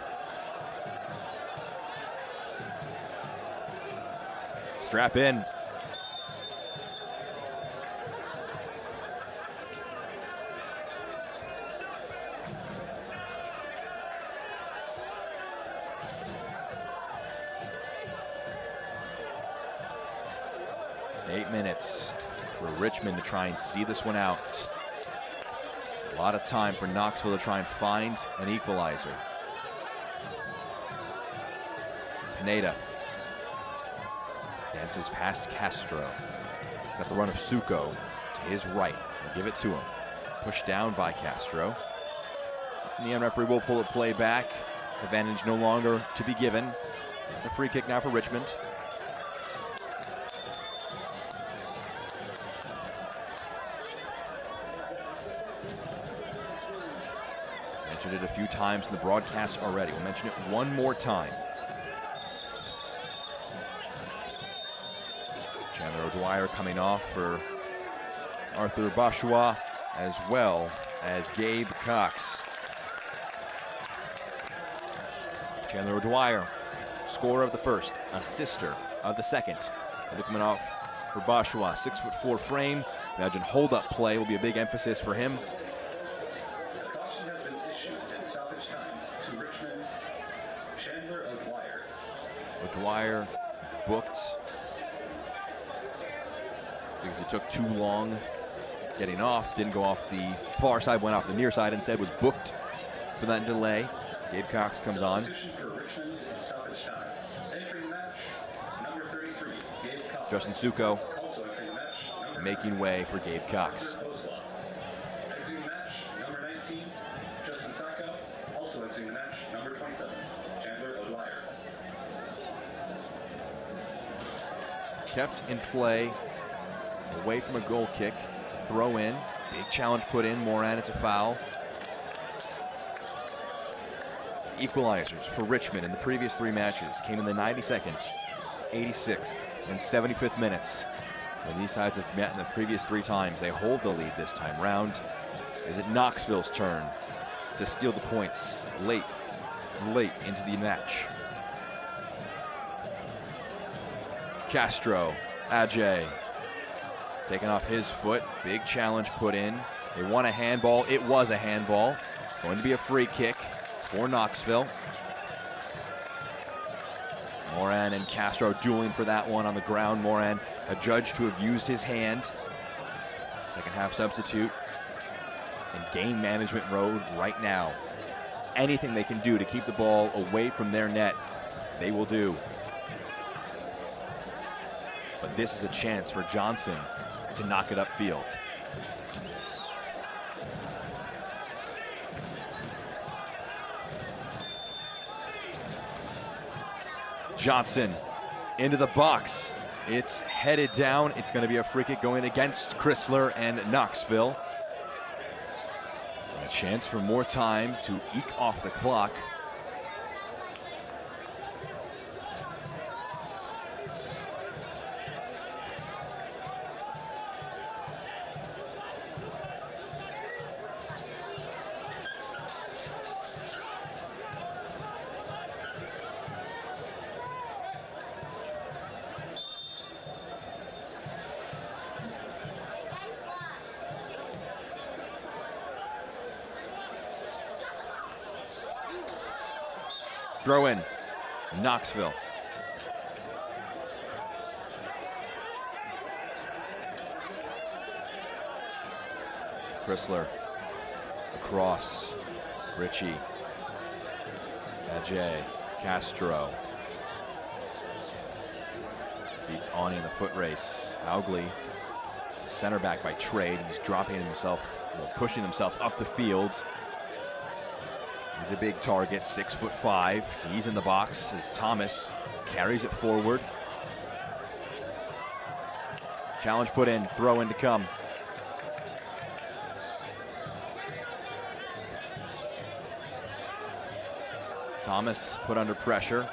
Strap in. Eight minutes for Richmond to try and see this one out. A lot of time for Knoxville to try and find an equalizer. Pineda dances past Castro. He's got the run of Suko to his right. We'll give it to him. Pushed down by Castro. And the end referee will pull the play back. Advantage no longer to be given. It's a free kick now for Richmond. Mentioned it a few times in the broadcast already. We'll mention it one more time. Chandler O'Dwyer coming off for Arthur Bashua, as well as Gabe Cox. Chandler O'Dwyer, scorer of the first, assister of the second. He'll be coming off for Bashua, 6'4" frame. Imagine hold-up play will be a big emphasis for him. A caution has been issued in stoppage time to Richmond. Chandler O'Dwyer. O'Dwyer booked because it took too long getting off. Didn't go off the far side, went off the near side, instead was booked for that delay. Gabe Cox comes on. For Richmond in stoppage time. Entering match, number 33, Gabe Cox. Justin Suko Also entering match, number making way for Gabe Cox. Exiting match, number 19, Justin Sacco. Also exiting the match, number 27, Chandler O'Dwyer. Kept in play, away from a goal kick. Throw in, big challenge put in. Moran, it's a foul. Equalizers for Richmond in the previous 3 matches came in the 92nd, 86th, and 75th minutes. When these sides have met in the previous 3 times, they hold the lead this time round. Is it Knoxville's turn to steal the points late into the match? Castro, Ajay, taking off his foot. Big challenge put in. They want a handball. It was a handball. It's going to be a free kick for Knoxville. Moran and Castro dueling for that one on the ground. Moran adjudged to have used his hand. Second half substitute. In game management mode right now. Anything they can do to keep the ball away from their net, they will do. But this is a chance for Johnson to knock it upfield. Johnson into the box. It's headed down. It's going to be a free kick going against Chrysler and Knoxville. And a chance for more time to eke off the clock. Throw in, Knoxville. Chrysler, across, Richie, Ajay, Castro. Beats Ani in the foot race. Haugley, center back by trade. He's dropping himself, pushing himself up the field. He's a big target, 6'5". He's in the box as Thomas carries it forward. Challenge put in, throw in to come. Thomas put under pressure.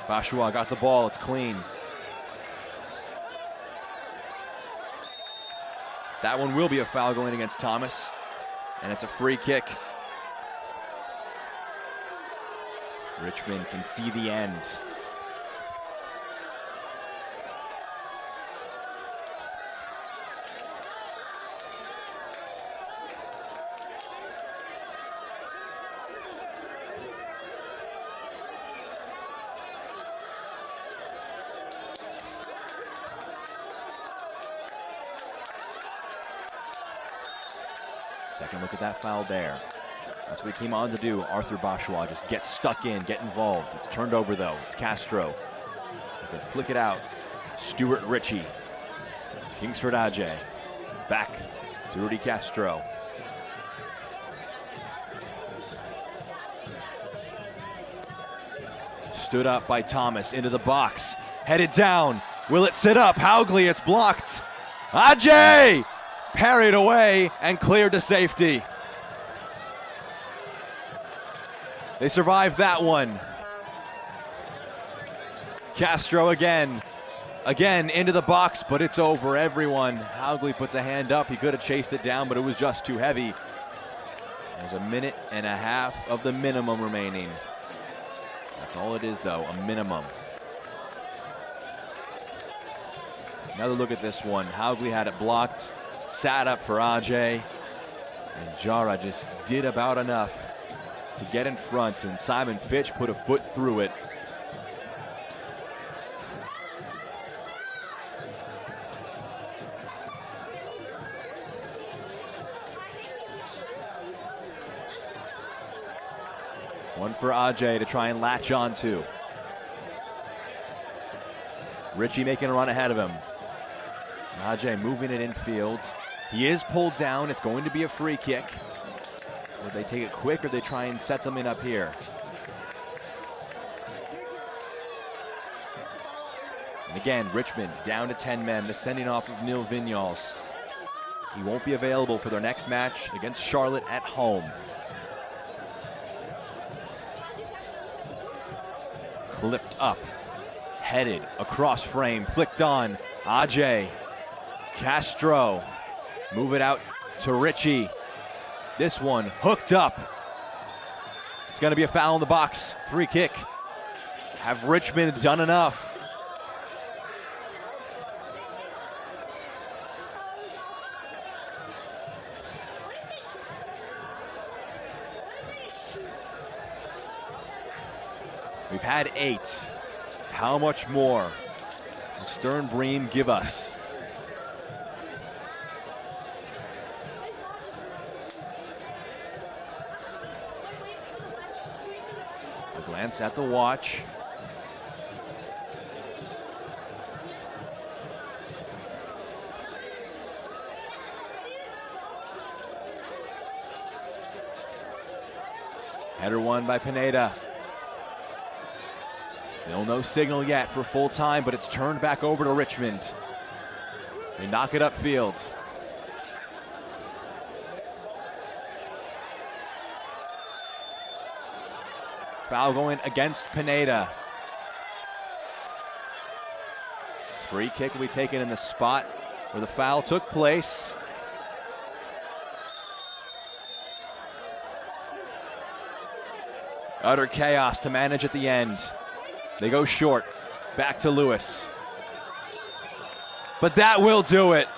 Bashua got the ball, it's clean. That one will be a foul going against Thomas. And it's a free kick. Richmond can see the end. Second look at that foul there. That's what he came on to do. Arthur Bashua just get stuck in, get involved. It's turned over though. It's Castro. They can flick it out. Stuart Ritchie. Kingsford Ajay. Back to Rudy Castro. Stood up by Thomas into the box. Headed down. Will it sit up? Haugley, it's blocked. Ajay! Parried away and cleared to safety. They survived that one. Castro again into the box, but it's over everyone. Haugley puts a hand up. He could have chased it down, but it was just too heavy. There's a minute and a half of the minimum remaining. That's all it is though, a minimum. Another look at this one. Haugley had it blocked. Sat up for Ajay, and Jara just did about enough to get in front, and Simon Fitch put a foot through it. One for Ajay to try and latch on to. Richie making a run ahead of him. Ajay moving it infield. He is pulled down. It's going to be a free kick. Will they take it quick or they try and set something up here? And again, Richmond down to 10 men. The sending off of Neil Vinyals. He won't be available for their next match against Charlotte at home. clipped up, headed across frame, flicked on. Ajay, Castro, move it out to Richie. This one hooked up. It's going to be a foul in the box. Free kick. Have Richmond done enough? We've had 8. How much more will Stern Bream give us? A glance at the watch. Header won by Pineda. Still no signal yet for full time, but it's turned back over to Richmond. They knock it upfield. Foul going against Pineda. Free kick will be taken in the spot where the foul took place. Utter chaos to manage at the end. They go short, back to Lewis. But that will do it.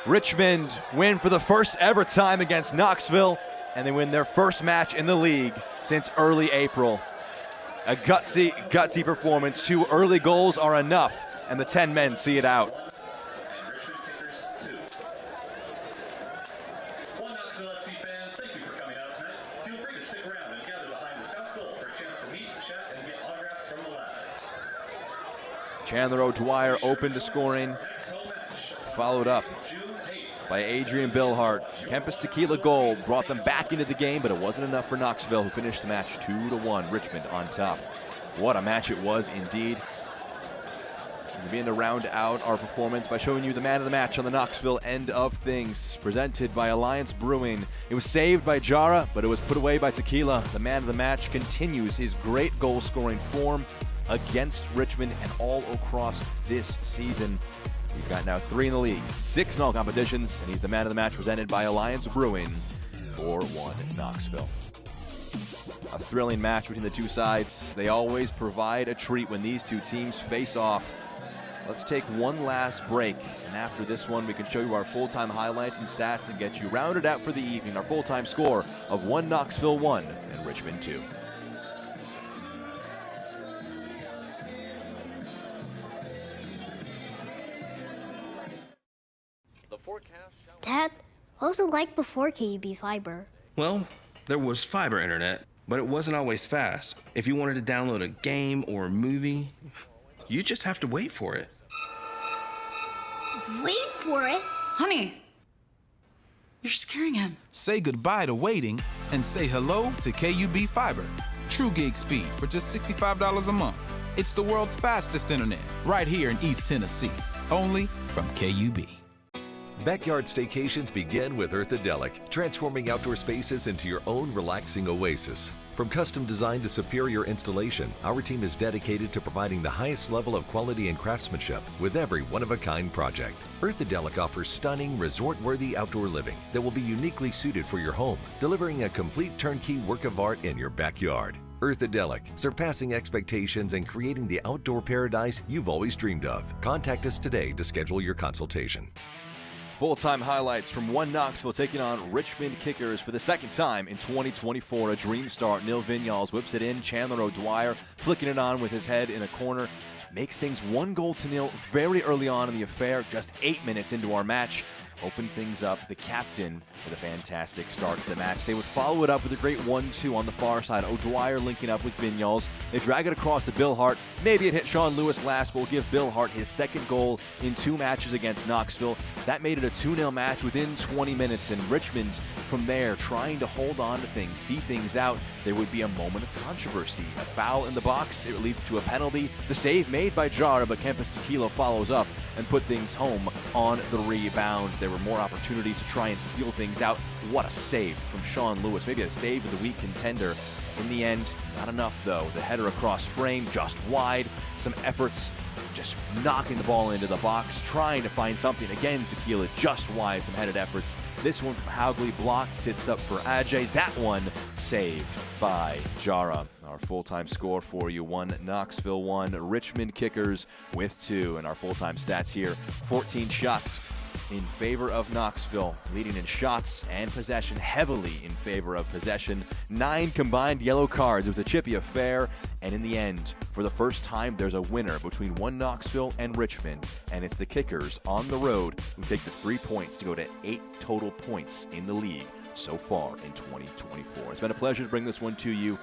Richmond win for the first ever time against Knoxville, and they win their first match in the league since early April. A gutsy performance. 2 early goals are enough, and the 10 men see it out. Chandler O'Dwyer open to scoring, followed up by Adrian Billhart. Kempis Tequila goal brought them back into the game, but it wasn't enough for Knoxville, who finished the match 2-1. Richmond on top. What a match it was indeed. We'll begin to round out our performance by showing you the man of the match on the Knoxville end of things, presented by Alliance Brewing. It was saved by Jara, but it was put away by Tequila. The man of the match continues his great goal-scoring form against Richmond and all across this season. He's got now 3 in the league, 6 in all competitions, and he's the man of the match presented by Alliance Brewing. 4-1 Knoxville. A thrilling match between the two sides. They always provide a treat when these two teams face off. Let's take one last break, and after this one we can show you our full-time highlights and stats and get you rounded out for the evening. Our full-time score of 1 Knoxville 1 and Richmond 2. Dad, what was it like before KUB Fiber? Well, there was fiber internet, but it wasn't always fast. If you wanted to download a game or a movie, you just have to wait for it. Wait for it? Honey, you're scaring him. Say goodbye to waiting and say hello to KUB Fiber. True gig speed for just $65 a month. It's the world's fastest internet, right here in East Tennessee. Only from KUB. Backyard staycations begin with Earthadelic, transforming outdoor spaces into your own relaxing oasis. From custom design to superior installation, our team is dedicated to providing the highest level of quality and craftsmanship with every one-of-a-kind project. Earthadelic offers stunning, resort-worthy outdoor living that will be uniquely suited for your home, delivering a complete turnkey work of art in your backyard. Earthadelic, surpassing expectations and creating the outdoor paradise you've always dreamed of. Contact us today to schedule your consultation. Full-time highlights from 1 Knoxville taking on Richmond Kickers for the second time in 2024. A dream start. Neil Vinyals whips it in. Chandler O'Dwyer flicking it on with his head in the corner. Makes things 1-0 very early on in the affair. Just 8 minutes into our match. Open things up. The captain with a fantastic start to the match. They would follow it up with a great 1-2 on the far side. O'Dwyer linking up with Vinyals. They drag it across to Billhart. Maybe it hit Sean Lewis last, but will give Billhart his second goal in 2 matches against Knoxville. That made it a 2-0 match within 20 minutes, and Richmond from there trying to hold on to things, see things out. There would be a moment of controversy. A foul in the box, it leads to a penalty. The save made by Jara, but Kempis Tequila follows up and put things home on the rebound. There were more opportunities to try and seal things out. What a save from Sean Lewis. Maybe a save of the week contender. In the end, not enough though. The header across frame, just wide. Some efforts, just knocking the ball into the box, trying to find something. Again, Tequila just wide, some headed efforts. This one from Haugley blocked, sits up for Ajay. That one saved by Jara. Our full-time score for you, 1 Knoxville, 1 Richmond Kickers with 2. And our full-time stats here, 14 shots in favor of Knoxville, leading in shots and possession, heavily in favor of possession. 9 combined yellow cards. It was a chippy affair, and in the end, for the first time, there's a winner between 1 Knoxville and Richmond, and it's the Kickers on the road who take the 3 points to go to 8 total points in the league so far in 2024. It's been a pleasure to bring this one to you,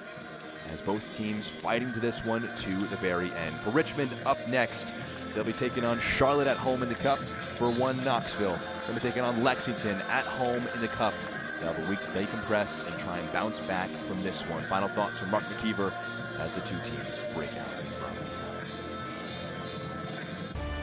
as both teams fighting to this one to the very end. For Richmond, up next, they'll be taking on Charlotte at home in the Cup. For 1 Knoxville, they'll be taking on Lexington at home in the Cup. They'll have a week to decompress and try and bounce back from this one. Final thoughts from Mark McKeever as the two teams break out in front.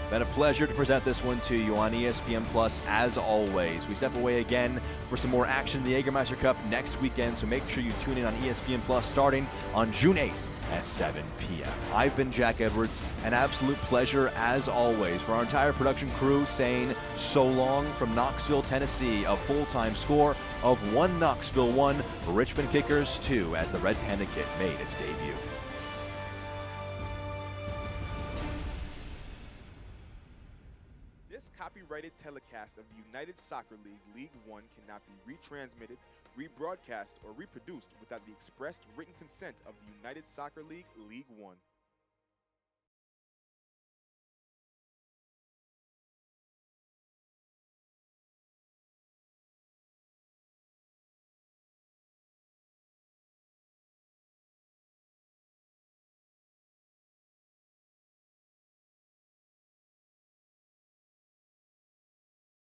Been a pleasure to present this one to you on ESPN Plus as always. We step away again for some more action in the Jägermeister Cup next weekend, so make sure you tune in on ESPN Plus starting on June 8th at 7 p.m. I've been Jack Edwards. An absolute pleasure as always. For our entire production crew saying so long from Knoxville, Tennessee, a full-time score of 1 Knoxville, 1 Richmond Kickers 2 as the Red Panda kit made its debut. This copyrighted telecast of the United Soccer League League One cannot be retransmitted, rebroadcast, or reproduced without the expressed written consent of the United Soccer League League One.